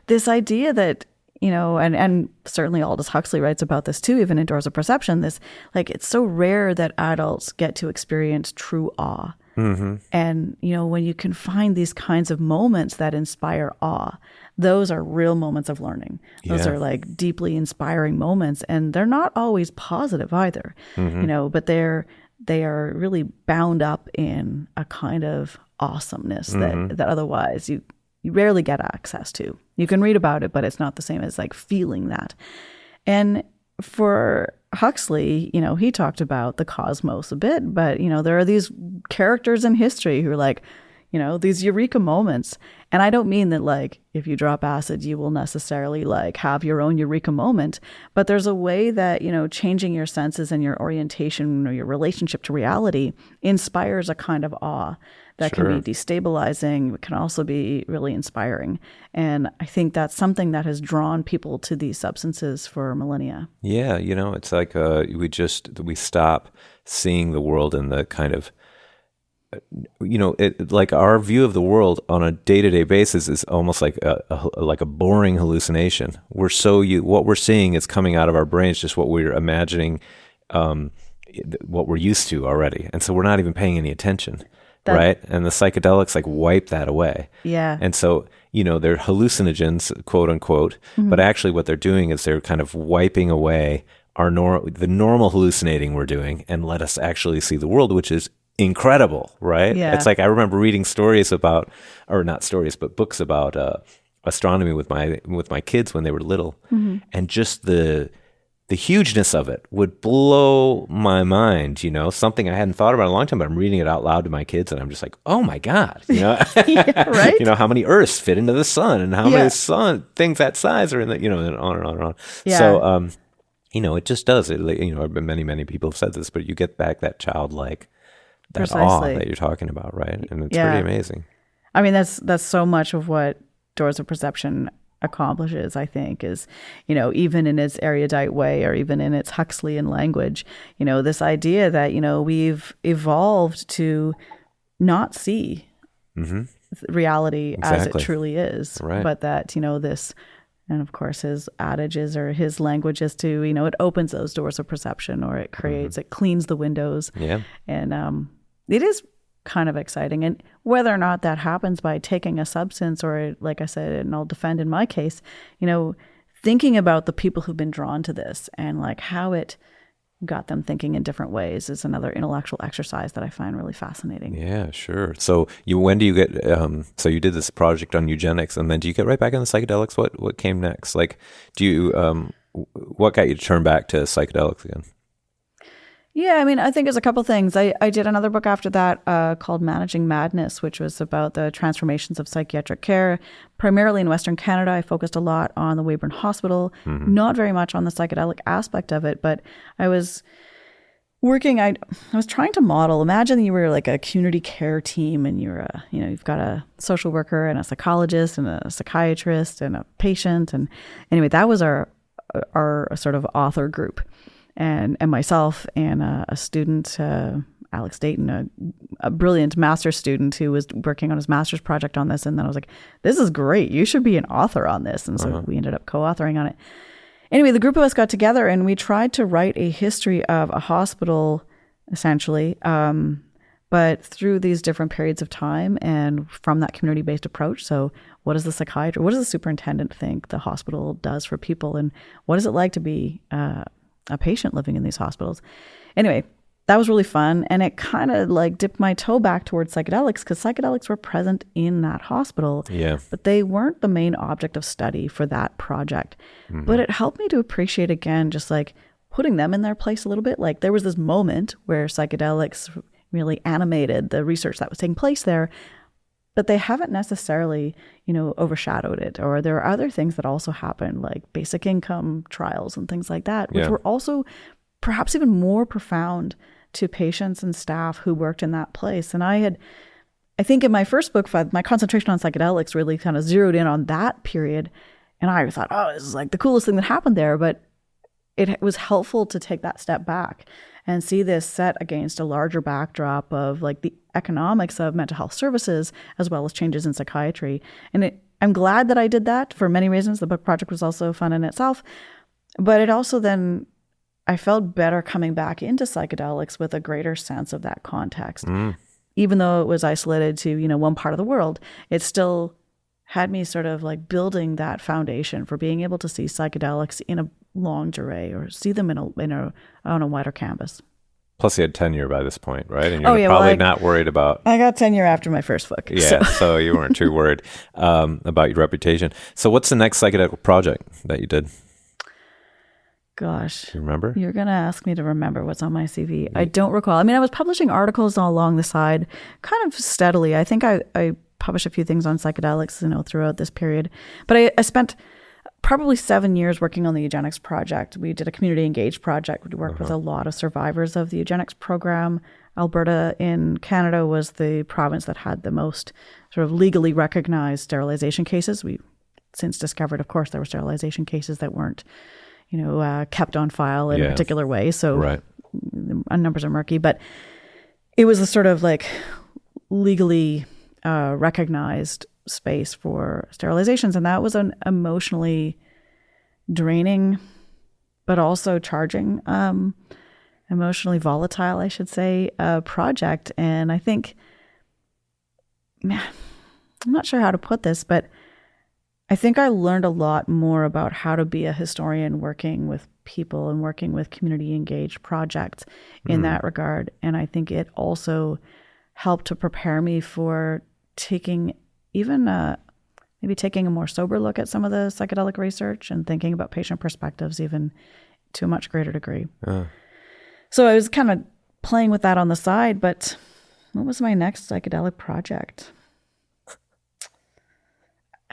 [SPEAKER 2] this idea that, and certainly Aldous Huxley writes about this too, even in Doors of Perception, this, like, it's so rare that adults get to experience true awe. Mm-hmm. And, when you can find these kinds of moments that inspire awe, those are real moments of learning. Those are like deeply inspiring moments, and they're not always positive either, but they are really bound up in a kind of awesomeness that otherwise you rarely get access to. You can read about it, but it's not the same as like feeling that. And for Huxley, he talked about the cosmos a bit, but, there are these characters in history who are like, these eureka moments. And I don't mean that, like, if you drop acid, you will necessarily, like, have your own eureka moment. But there's a way that, changing your senses and your orientation or your relationship to reality inspires a kind of awe that can be destabilizing, but can also be really inspiring. And I think that's something that has drawn people to these substances for millennia.
[SPEAKER 1] Yeah, it's like we stop seeing the world in the kind of, like our view of the world on a day-to-day basis is almost like a boring hallucination. What we're seeing is coming out of our brains, just what we're imagining, what we're used to already, and so we're not even paying any attention. Right? And the psychedelics like wipe that away.
[SPEAKER 2] Yeah.
[SPEAKER 1] And so, they're hallucinogens, quote unquote, but actually what they're doing is they're kind of wiping away the normal hallucinating we're doing and let us actually see the world, which is incredible, right?
[SPEAKER 2] Yeah.
[SPEAKER 1] It's like I remember reading stories about, or not stories, but books about astronomy with my kids when they were little, and just the hugeness of it would blow my mind, something I hadn't thought about in a long time, but I'm reading it out loud to my kids and I'm just like, oh my God,
[SPEAKER 2] Yeah, right?
[SPEAKER 1] How many Earths fit into the sun and how many things that size are in the, and on and on and on.
[SPEAKER 2] Yeah.
[SPEAKER 1] So, it just does it. Many people have said this, but you get back that childlike, that
[SPEAKER 2] Precisely.
[SPEAKER 1] awe that you're talking about, right? And it's pretty amazing.
[SPEAKER 2] I mean, that's so much of what Doors of Perception accomplishes, I think, is, even in its erudite way or even in its Huxleyan language, this idea that, we've evolved to not see reality as it truly is, but that, this, and of course his adages or his language is to, it opens those doors of perception, or it creates, it cleans the windows. Yeah. And it is kind of exciting. And whether or not that happens by taking a substance or, like I said, and I'll defend in my case, thinking about the people who've been drawn to this and like how it got them thinking in different ways is another intellectual exercise that I find really fascinating.
[SPEAKER 1] Yeah, sure. So when do you get, so you did this project on eugenics, and then do you get right back into psychedelics? What came next? Like, what got you to turn back to psychedelics again?
[SPEAKER 2] Yeah, I mean, I think there's a couple things. I did another book after that called Managing Madness, which was about the transformations of psychiatric care, primarily in Western Canada. I focused a lot on the Weyburn Hospital, not very much on the psychedelic aspect of it, but I was working, I was trying to model, imagine you were like a community care team and you've got a social worker and a psychologist and a psychiatrist and a patient. And anyway, that was our sort of author group. And myself and a student, Alex Dayton, a brilliant master's student who was working on his master's project on this. And then I was like, this is great. You should be an author on this. And so we ended up co-authoring on it. Anyway, the group of us got together and we tried to write a history of a hospital, essentially, but through these different periods of time and from that community-based approach. So what does the psychiatrist, what does the superintendent think the hospital does for people? And what is it like to be a patient living in these hospitals? Anyway, that was really fun. And it kind of like dipped my toe back towards psychedelics because psychedelics were present in that hospital. Yeah. But they weren't the main object of study for that project. But it helped me to appreciate again, just like putting them in their place a little bit. Like there was this moment where psychedelics really animated the research that was taking place there, but they haven't necessarily, overshadowed it. Or there are other things that also happened, like basic income trials and things like that, which were also perhaps even more profound to patients and staff who worked in that place. And I think in my first book, my concentration on psychedelics really kind of zeroed in on that period. And I thought, oh, this is like the coolest thing that happened there. But it was helpful to take that step back and see this set against a larger backdrop of like the economics of mental health services, as well as changes in psychiatry. And I'm glad that I did that for many reasons. The book project was also fun in itself. But it also then, I felt better coming back into psychedelics with a greater sense of that context. Even though it was isolated to, one part of the world, it still had me sort of like building that foundation for being able to see psychedelics in a long durée or see them on a wider canvas.
[SPEAKER 1] Plus you had tenure by this point, right? And you're probably not worried about...
[SPEAKER 2] I got tenure after my first book.
[SPEAKER 1] Yeah, so you weren't too worried about your reputation. So what's the next psychedelic project that you did?
[SPEAKER 2] Gosh.
[SPEAKER 1] Do you remember?
[SPEAKER 2] You're going to ask me to remember what's on my CV. I don't recall. I mean, I was publishing articles all along the side, kind of steadily. I think I published a few things on psychedelics, throughout this period. But I spent probably 7 years working on the eugenics project. We did a community engaged project. We worked with a lot of survivors of the eugenics program. Alberta in Canada was the province that had the most sort of legally recognized sterilization cases. We since discovered, of course, there were sterilization cases that weren't kept on file in a particular way. So numbers are murky, but it was a sort of like legally recognized space for sterilizations. And that was an emotionally draining, but also charging, emotionally volatile, I should say, project. And I think, I'm not sure how to put this, but I think I learned a lot more about how to be a historian working with people and working with community engaged projects in that regard. And I think it also helped to prepare me for taking maybe taking a more sober look at some of the psychedelic research and thinking about patient perspectives even to a much greater degree. So I was kind of playing with that on the side, but what was my next psychedelic project?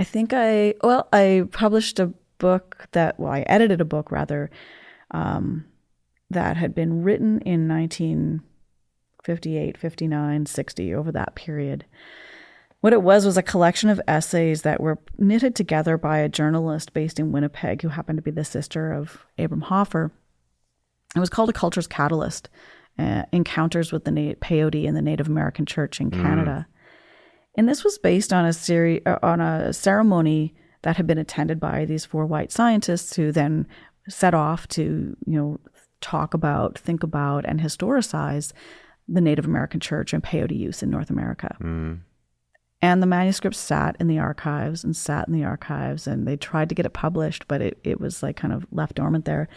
[SPEAKER 2] I think I published a book I edited a book rather, that had been written in 1958, 59, 60, over that period. What it was a collection of essays that were knitted together by a journalist based in Winnipeg who happened to be the sister of Abram Hoffer. It was called A Culture's Catalyst, Encounters with the Peyote in the Native American Church in Canada. And this was based on a ceremony that had been attended by these 4 white scientists who then set off to, talk about, think about, and historicize the Native American church and peyote use in North America. And the manuscript sat in the archives, and they tried to get it published, but it was like kind of left dormant there.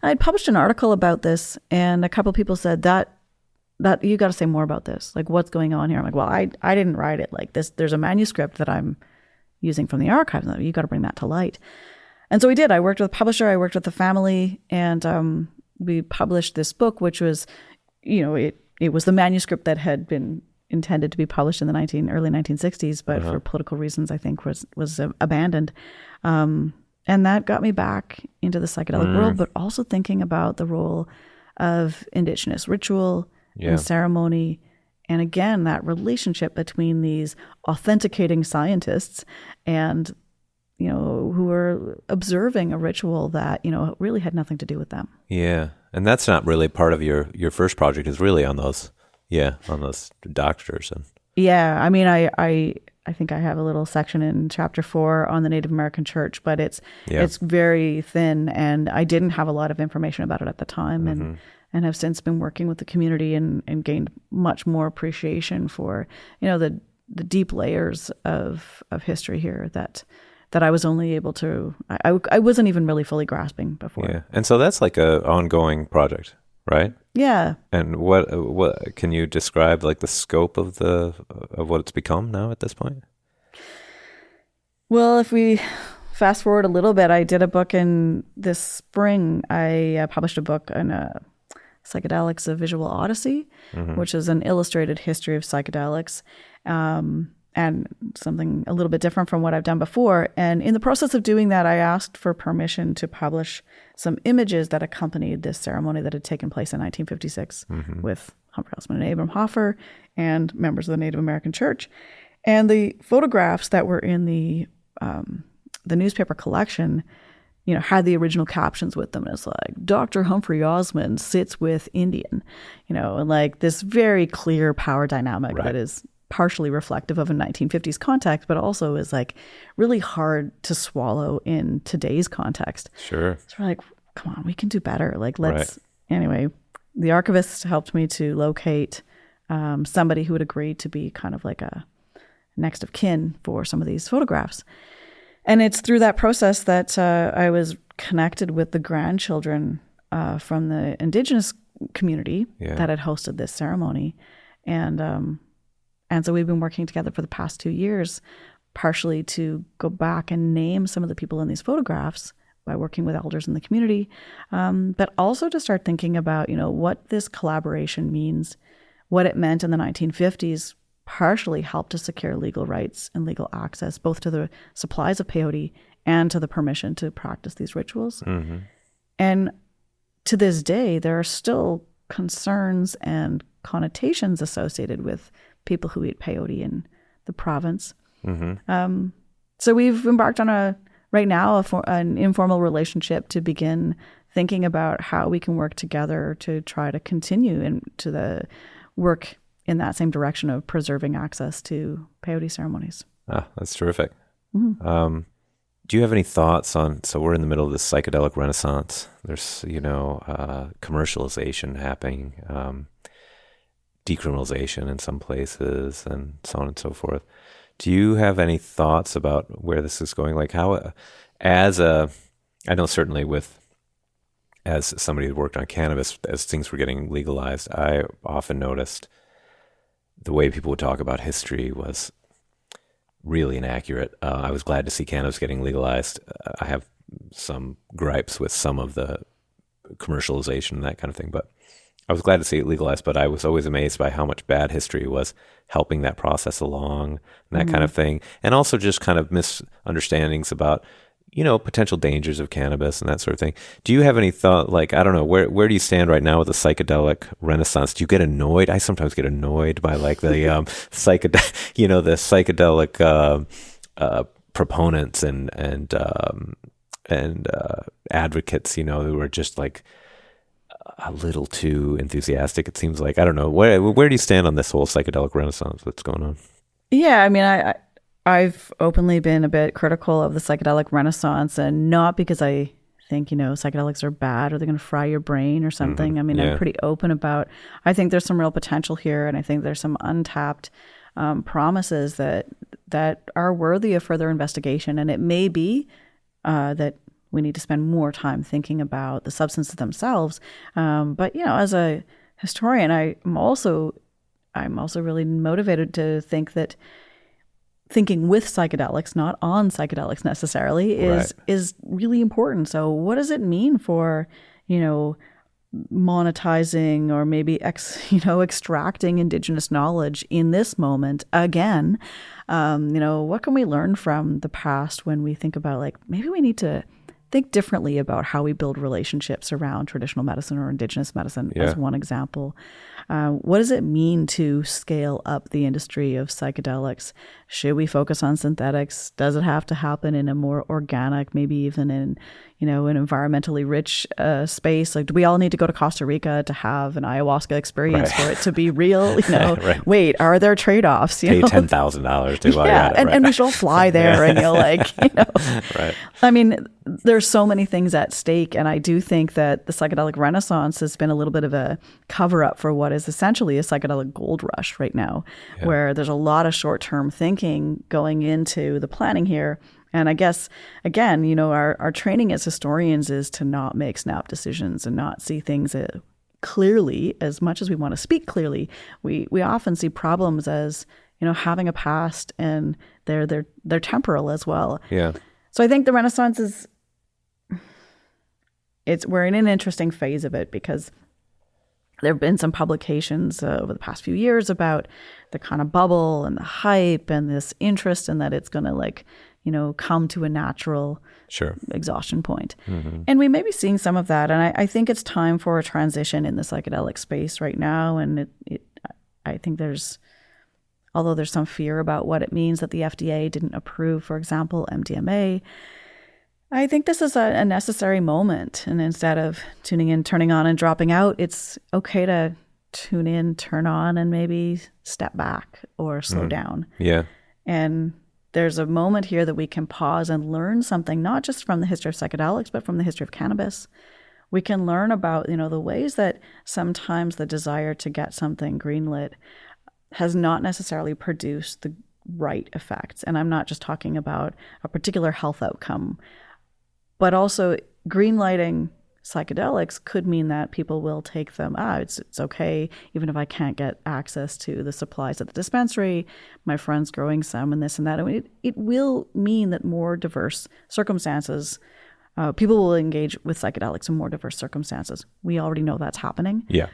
[SPEAKER 2] I had published an article about this, and a couple of people said that you got to say more about this. Like, what's going on here? I'm like, well, I didn't write it like this. There's a manuscript that I'm using from the archives. You got to bring that to light. And so we did. I worked with a publisher. I worked with the family, and we published this book, which was, it was the manuscript that had been intended to be published in the early 1960s, but for political reasons, I think was abandoned. And that got me back into the psychedelic world, but also thinking about the role of indigenous ritual and ceremony. And again, that relationship between these authenticating scientists and, who were observing a ritual that, really had nothing to do with them. Yeah.
[SPEAKER 1] And that's not really part of your first project, is really on those doctors. And
[SPEAKER 2] I mean, I think I have a little section in chapter 4 on the Native American church, but it's very thin, and I didn't have a lot of information about it at the time, and have since been working with the community and gained much more appreciation for, the deep layers of history here that I was only able to, I wasn't even really fully grasping before.
[SPEAKER 1] Yeah. And so that's like a ongoing project, right?
[SPEAKER 2] Yeah.
[SPEAKER 1] And what can you describe, like, the scope of what it's become now at this point?
[SPEAKER 2] Well, if we fast forward a little bit, I did a book in this spring. I published a book on Psychedelics, A Visual Odyssey, which is an illustrated history of psychedelics. and something a little bit different from what I've done before. And in the process of doing that, I asked for permission to publish some images that accompanied this ceremony that had taken place in 1956 with Humphrey Osmond and Abram Hoffer and members of the Native American Church. And the photographs that were in the newspaper collection, had the original captions with them. And it's like, Dr. Humphrey Osmond sits with Indian, and like this very clear power dynamic that is partially reflective of a 1950s context, but also is like really hard to swallow in today's context.
[SPEAKER 1] Sure.
[SPEAKER 2] So we're like, come on, we can do better. Like, let's, anyway, the archivist helped me to locate somebody who would agree to be kind of like a next of kin for some of these photographs. And it's through that process that I was connected with the grandchildren from the indigenous community that had hosted this ceremony. And so we've been working together for the past 2 years, partially to go back and name some of the people in these photographs by working with elders in the community, but also to start thinking about, what this collaboration means, what it meant in the 1950s, partially helped to secure legal rights and legal access, both to the supplies of peyote and to the permission to practice these rituals. Mm-hmm. And to this day, there are still concerns and connotations associated with people who eat peyote in the province. Mm-hmm. So we've embarked on an informal relationship to begin thinking about how we can work together to try to continue into the work in that same direction of preserving access to peyote ceremonies.
[SPEAKER 1] Ah, that's terrific. Mm-hmm. Do you have any thoughts on, so we're in the middle of this psychedelic renaissance. There's, commercialization happening, decriminalization in some places, and so on and so forth. Do you have any thoughts about where this is going? Like how, I know certainly as somebody who worked on cannabis, as things were getting legalized, I often noticed the way people would talk about history was really inaccurate. I was glad to see cannabis getting legalized. I have some gripes with some of the commercialization and that kind of thing, but I was glad to see it legalized, but I was always amazed by how much bad history was helping that process along and that kind of thing. And also just kind of misunderstandings about, potential dangers of cannabis and that sort of thing. Do you have any thought, like, I don't know, where do you stand right now with the psychedelic renaissance? Do you get annoyed? I sometimes get annoyed by like the the psychedelic proponents and advocates, who are just like a little too enthusiastic, it seems like. I don't know. Where do you stand on this whole psychedelic renaissance that's going on?
[SPEAKER 2] Yeah, I mean, I've openly been a bit critical of the psychedelic renaissance, and not because I think, psychedelics are bad or they're going to fry your brain or something. Mm-hmm. I mean, I'm pretty open about, I think there's some real potential here, and I think there's some untapped promises that are worthy of further investigation. And it may be that we need to spend more time thinking about the substances themselves. But, as a historian, I'm also really motivated to think that thinking with psychedelics, not on psychedelics necessarily, is really important. So what does it mean for, monetizing or maybe extracting indigenous knowledge in this moment again? What can we learn from the past when we think about, like, maybe we need to think differently about how we build relationships around traditional medicine or indigenous medicine, as one example. What does it mean to scale up the industry of psychedelics? Should we focus on synthetics? Does it have to happen in a more organic, maybe even in, an environmentally rich space? Like, do we all need to go to Costa Rica to have an ayahuasca experience for it to be real? Wait, are there trade-offs?
[SPEAKER 1] Pay $10,000 to buy that.
[SPEAKER 2] And we should all fly there and
[SPEAKER 1] Right.
[SPEAKER 2] I mean, there's so many things at stake, and I do think that the psychedelic renaissance has been a little bit of a cover-up for what is essentially a psychedelic gold rush right now, where there's a lot of short-term thinking going into the planning here. And I guess, again, our training as historians is to not make snap decisions and not see things clearly. As much as we want to speak clearly, we often see problems as, having a past, and they're temporal as well.
[SPEAKER 1] Yeah.
[SPEAKER 2] So I think the Renaissance we're in an interesting phase of it, because There have been some publications over the past few years about the kind of bubble and the hype and this interest in that it's going to like, you know, come to a natural exhaustion point. And we may be seeing some of that. And I think it's time for a transition in the psychedelic space right now. And I think although there's some fear about what it means that the FDA didn't approve, for example, MDMA, I think this is a necessary moment. And instead of tuning in, turning on, and dropping out, it's okay to tune in, turn on, and maybe step back or slow down.
[SPEAKER 1] Yeah.
[SPEAKER 2] And there's a moment here that we can pause and learn something, not just from the history of psychedelics, but from the history of cannabis. We can learn about, you know, the ways that sometimes the desire to get something greenlit has not necessarily produced the right effects. And I'm not just talking about a particular health outcome, but also greenlighting psychedelics could mean that people will take them. It's okay, even if I can't get access to the supplies at the dispensary, my friend's growing some and this and that. I mean, it will mean that more diverse circumstances, people will engage with psychedelics in more diverse circumstances. We already know that's happening.
[SPEAKER 1] Yeah.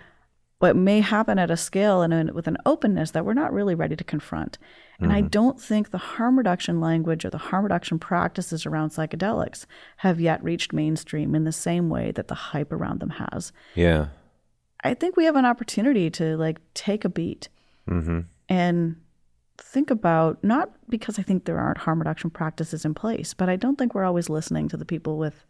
[SPEAKER 2] But it may happen at a scale and with an openness that we're not really ready to confront. And I don't think the harm reduction language or the harm reduction practices around psychedelics have yet reached mainstream in the same way that the hype around them has.
[SPEAKER 1] Yeah.
[SPEAKER 2] I think we have an opportunity to like take a beat and think about, not because I think there aren't harm reduction practices in place, but I don't think we're always listening to the people with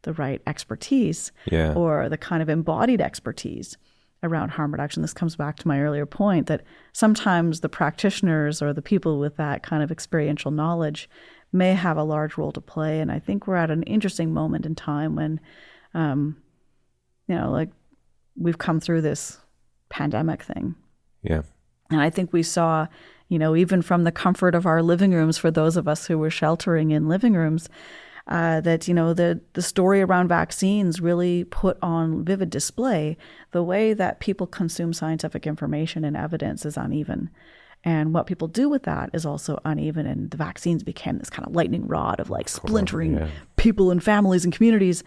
[SPEAKER 2] the right expertise or the kind of embodied expertise around harm reduction. This comes back to my earlier point that sometimes the practitioners or the people with that kind of experiential knowledge may have a large role to play. And I think we're at an interesting moment in time when, you know, like we've come through this pandemic thing.
[SPEAKER 1] Yeah.
[SPEAKER 2] And I think we saw, you know, even from the comfort of our living rooms, for those of us who were sheltering in living rooms, that, you know, the story around vaccines really put on vivid display the way that people consume scientific information and evidence is uneven. And what people do with that is also uneven. And the vaccines became this kind of lightning rod of like splintering people and families and communities.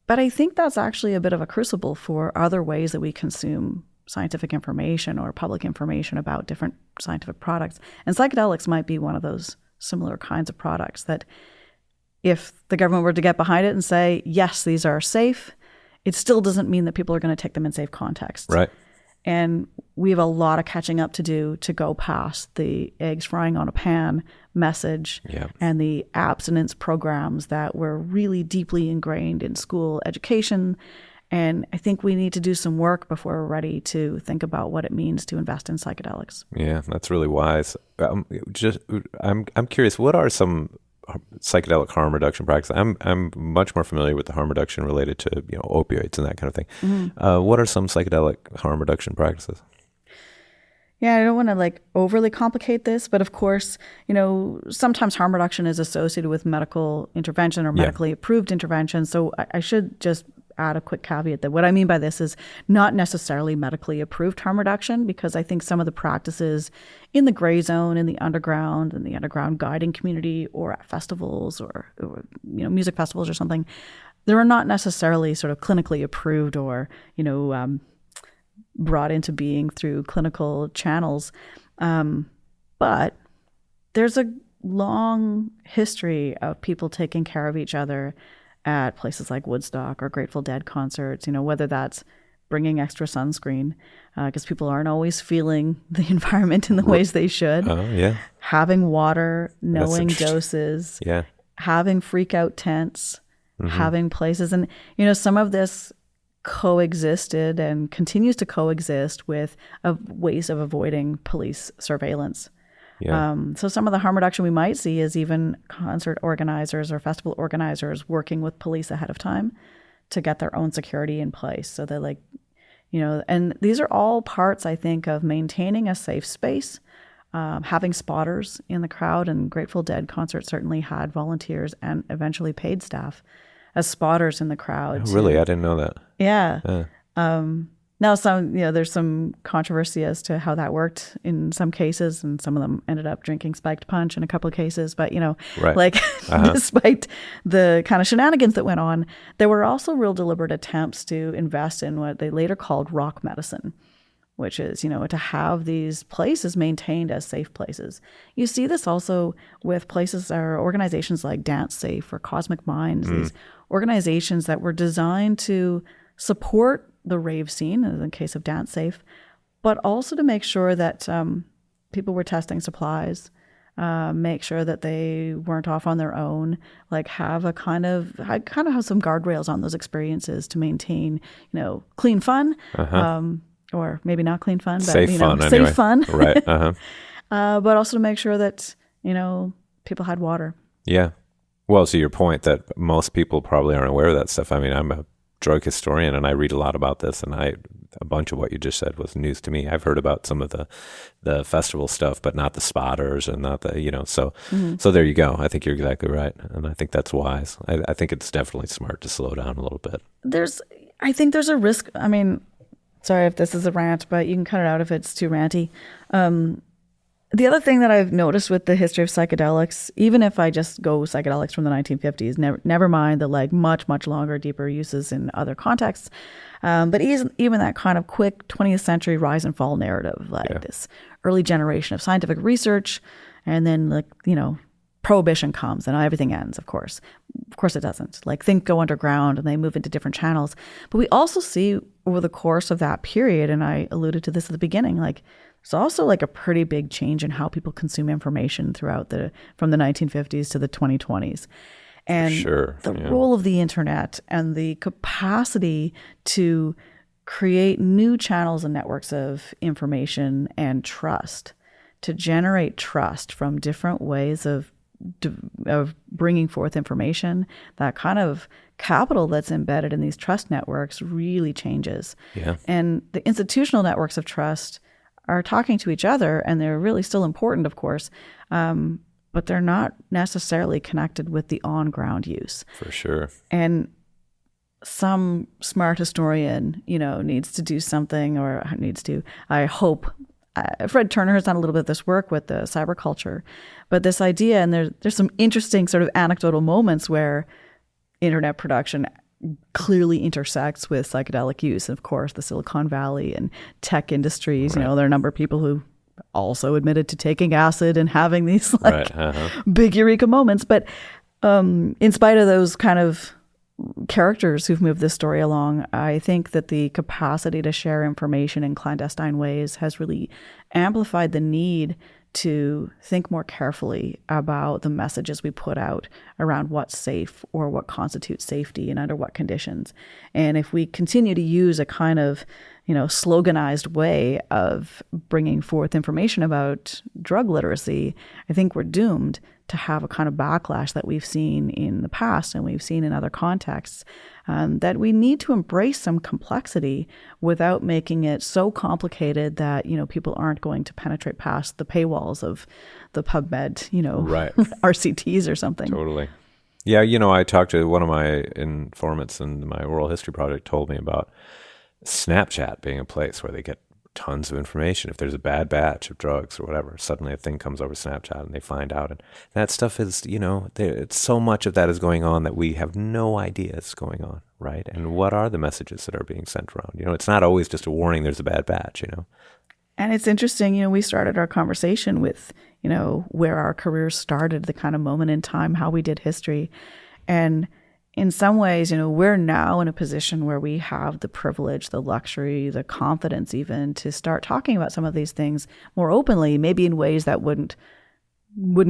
[SPEAKER 2] But I think that's actually a bit of a crucible for other ways that we consume scientific information or public information about different scientific products. And psychedelics might be one of those similar kinds of products that if the government were to get behind it and say, yes, these are safe, it still doesn't mean that people are going to take them in safe contexts.
[SPEAKER 1] Right.
[SPEAKER 2] And we have a lot of catching up to do to go past the eggs frying on a pan message and the abstinence programs that were really deeply ingrained in school education. And I think we need to do some work before we're ready to think about what it means to invest in psychedelics.
[SPEAKER 1] Yeah, that's really wise. I'm curious, what are some psychedelic harm reduction practices? I'm much more familiar with the harm reduction related to, you know, opioids and that kind of thing. What are some psychedelic harm reduction practices?
[SPEAKER 2] Yeah, I don't want to like overly complicate this, but of course, you know, sometimes harm reduction is associated with medical intervention or medically approved intervention. So I should just add a quick caveat that what I mean by this is not necessarily medically approved harm reduction, because I think some of the practices in the gray zone, in the underground guiding community, or at festivals or you know, music festivals or something, they're not necessarily sort of clinically approved or, you know, brought into being through clinical channels. But there's a long history of people taking care of each other at places like Woodstock or Grateful Dead concerts, you know, whether that's bringing extra sunscreen because people aren't always feeling the environment in the ways they should. Having water, knowing doses, having freak out tents, having places. And, you know, some of this coexisted and continues to coexist with ways of avoiding police surveillance. So some of the harm reduction we might see is even concert organizers or festival organizers working with police ahead of time to get their own security in place. So they're like, you know, and these are all parts, I think, of maintaining a safe space, having spotters in the crowd. And Grateful Dead concert certainly had volunteers and eventually paid staff as spotters in the crowd.
[SPEAKER 1] Oh, really? I didn't know that.
[SPEAKER 2] Yeah. Now, there's some controversy as to how that worked in some cases, and some of them ended up drinking spiked punch in a couple of cases. But,
[SPEAKER 1] Right.
[SPEAKER 2] like, despite the kind of shenanigans that went on, there were also real deliberate attempts to invest in what they later called rock medicine, which is, to have these places maintained as safe places. You see this also with places or organizations like Dance Safe or Cosmic Minds, these organizations that were designed to support the rave scene, in the case of Dance Safe, but also to make sure that people were testing supplies, make sure that they weren't off on their own, like have have some guardrails on those experiences to maintain, clean fun, or maybe not clean fun, but
[SPEAKER 1] safe fun,
[SPEAKER 2] safe
[SPEAKER 1] anyway.
[SPEAKER 2] fun,
[SPEAKER 1] Right?
[SPEAKER 2] but also to make sure that people had water.
[SPEAKER 1] Yeah. Well, to your point that most people probably aren't aware of that stuff. I mean, I'm a drug historian and I read a lot about this, and a bunch of what you just said was news to me. I've heard about some of the festival stuff, but not the spotters and not the, so there you go. I think you're exactly right. And I think that's wise. I think it's definitely smart to slow down a little bit.
[SPEAKER 2] I think there's a risk. I mean, sorry if this is a rant, but you can cut it out if it's too ranty. The other thing that I've noticed with the history of psychedelics, even if I just go psychedelics from the 1950s, never mind the much, much longer, deeper uses in other contexts, but even that kind of quick 20th century rise and fall narrative, this early generation of scientific research, and then prohibition comes and everything ends, of course. Of course it doesn't. Things go underground and they move into different channels. But we also see over the course of that period, and I alluded to this at the beginning, there's also a pretty big change in how people consume information from the 1950s to the 2020s. And the role of the internet and the capacity to create new channels and networks of information and trust, to generate trust from different ways of bringing forth information, that kind of capital that's embedded in these trust networks really changes.
[SPEAKER 1] Yeah.
[SPEAKER 2] And the institutional networks of trust are talking to each other, and they're really still important, of course, but they're not necessarily connected with the on-ground use.
[SPEAKER 1] For sure.
[SPEAKER 2] And some smart historian, needs to do something, or I hope. Fred Turner has done a little bit of this work with the cyberculture, but this idea, and there's some interesting sort of anecdotal moments where internet production clearly intersects with psychedelic use. And of course, the Silicon Valley and tech industries, there are a number of people who also admitted to taking acid and having these big eureka moments. But in spite of those kind of characters who've moved this story along, I think that the capacity to share information in clandestine ways has really amplified the need to think more carefully about the messages we put out around what's safe or what constitutes safety and under what conditions. And if we continue to use a kind of, sloganized way of bringing forth information about drug literacy, I think we're doomed to have a kind of backlash that we've seen in the past and we've seen in other contexts, that we need to embrace some complexity without making it so complicated that, people aren't going to penetrate past the paywalls of the PubMed, RCTs or something.
[SPEAKER 1] Totally. Yeah, I talked to one of my informants in my oral history project, told me about Snapchat being a place where they get tons of information. If there's a bad batch of drugs or whatever, suddenly a thing comes over Snapchat and they find out. And that stuff is, it's so much of that is going on that we have no idea is going on, right? And what are the messages that are being sent around? It's not always just a warning there's a bad batch,
[SPEAKER 2] And it's interesting, we started our conversation with, where our careers started, the kind of moment in time, how we did history. And in some ways, we're now in a position where we have the privilege, the luxury, the confidence even to start talking about some of these things more openly, maybe in ways that wouldn't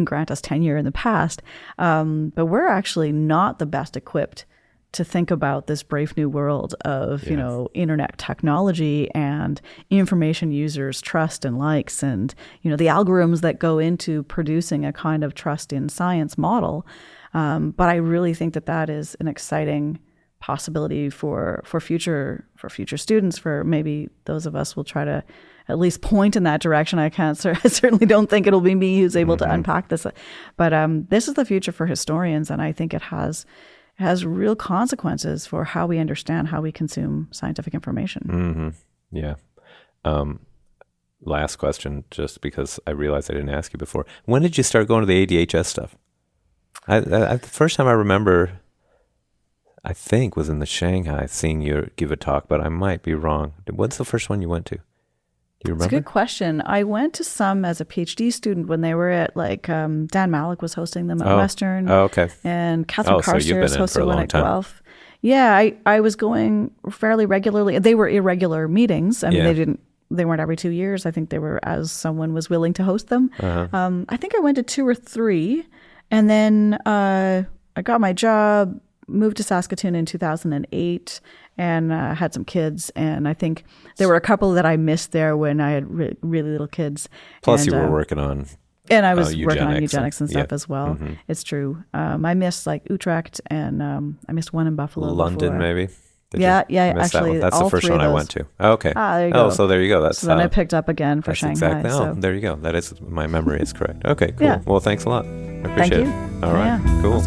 [SPEAKER 2] grant us tenure in the past. But we're actually not the best equipped to think about this brave new world of, internet technology and information users' trust and likes and, the algorithms that go into producing a kind of trust in science model. But I really think that is an exciting possibility for future students, for maybe those of us will try to at least point in that direction. I certainly don't think it'll be me who's able to unpack this. But this is the future for historians, and I think it has real consequences for how we understand how we consume scientific information.
[SPEAKER 1] Mm-hmm. Yeah. Last question, just because I realized I didn't ask you before. When did you start going to the ADHS stuff? The first time I remember, I think, was in the Shanghai, seeing you give a talk, but I might be wrong. When's the first one you went to? Do you remember?
[SPEAKER 2] It's a good question. I went to some as a PhD student when they were at, like, Dan Malick was hosting them at Western.
[SPEAKER 1] Oh, okay.
[SPEAKER 2] And Catherine Carstairs hosted one at
[SPEAKER 1] time.
[SPEAKER 2] Guelph. Yeah, I was going fairly regularly. They were irregular meetings. I mean, they weren't every 2 years. I think they were as someone was willing to host them. I think I went to 2 or 3, and then I got my job, moved to Saskatoon in 2008, and had some kids. And I think there were a couple that I missed there when I had really little kids.
[SPEAKER 1] Plus, you were working on
[SPEAKER 2] and I was working on eugenics and stuff as well.
[SPEAKER 1] Mm-hmm.
[SPEAKER 2] It's true. I missed like Utrecht, and I missed one in Buffalo.
[SPEAKER 1] London,
[SPEAKER 2] before.
[SPEAKER 1] maybe.
[SPEAKER 2] Yeah. Actually,
[SPEAKER 1] that's the first one I went to. Oh, okay.
[SPEAKER 2] There you go.
[SPEAKER 1] So there you go. That's
[SPEAKER 2] so then I picked up again for Shanghai.
[SPEAKER 1] Exactly.
[SPEAKER 2] So.
[SPEAKER 1] There you go. That is, my memory is correct. Okay, cool.
[SPEAKER 2] Yeah.
[SPEAKER 1] Well, thanks a lot. I appreciate
[SPEAKER 2] Thank you.
[SPEAKER 1] it. All right.
[SPEAKER 2] Yeah.
[SPEAKER 1] Cool.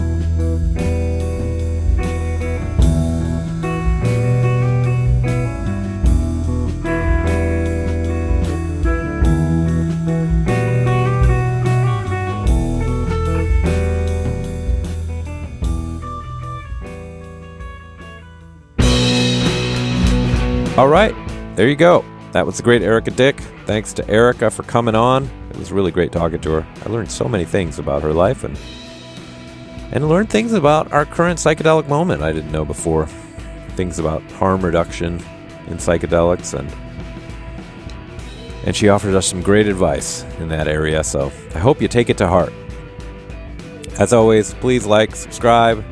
[SPEAKER 1] All right, there you go. That was the great Erika Dyck. Thanks to Erika for coming on. It was really great talking to her. I learned so many things about her life and learned things about our current psychedelic moment I didn't know before. Things about harm reduction in psychedelics, and she offered us some great advice in that area, so I hope you take it to heart. As always, please like, subscribe,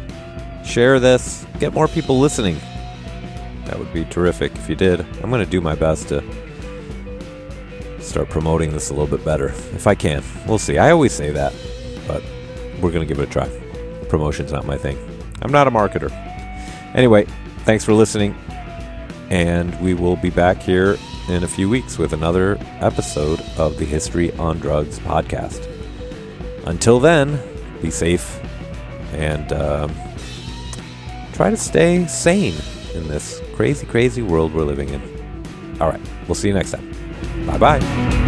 [SPEAKER 1] share this, get more people listening. That would be terrific if you did. I'm going to do my best to start promoting this a little bit better, if I can. We'll see. I always say that, but we're going to give it a try. Promotion's not my thing. I'm not a marketer. Anyway, thanks for listening, and we will be back here in a few weeks with another episode of the History on Drugs podcast. Until then, be safe and try to stay sane in this crazy, crazy world we're living in. All right, we'll see you next time. Bye-bye.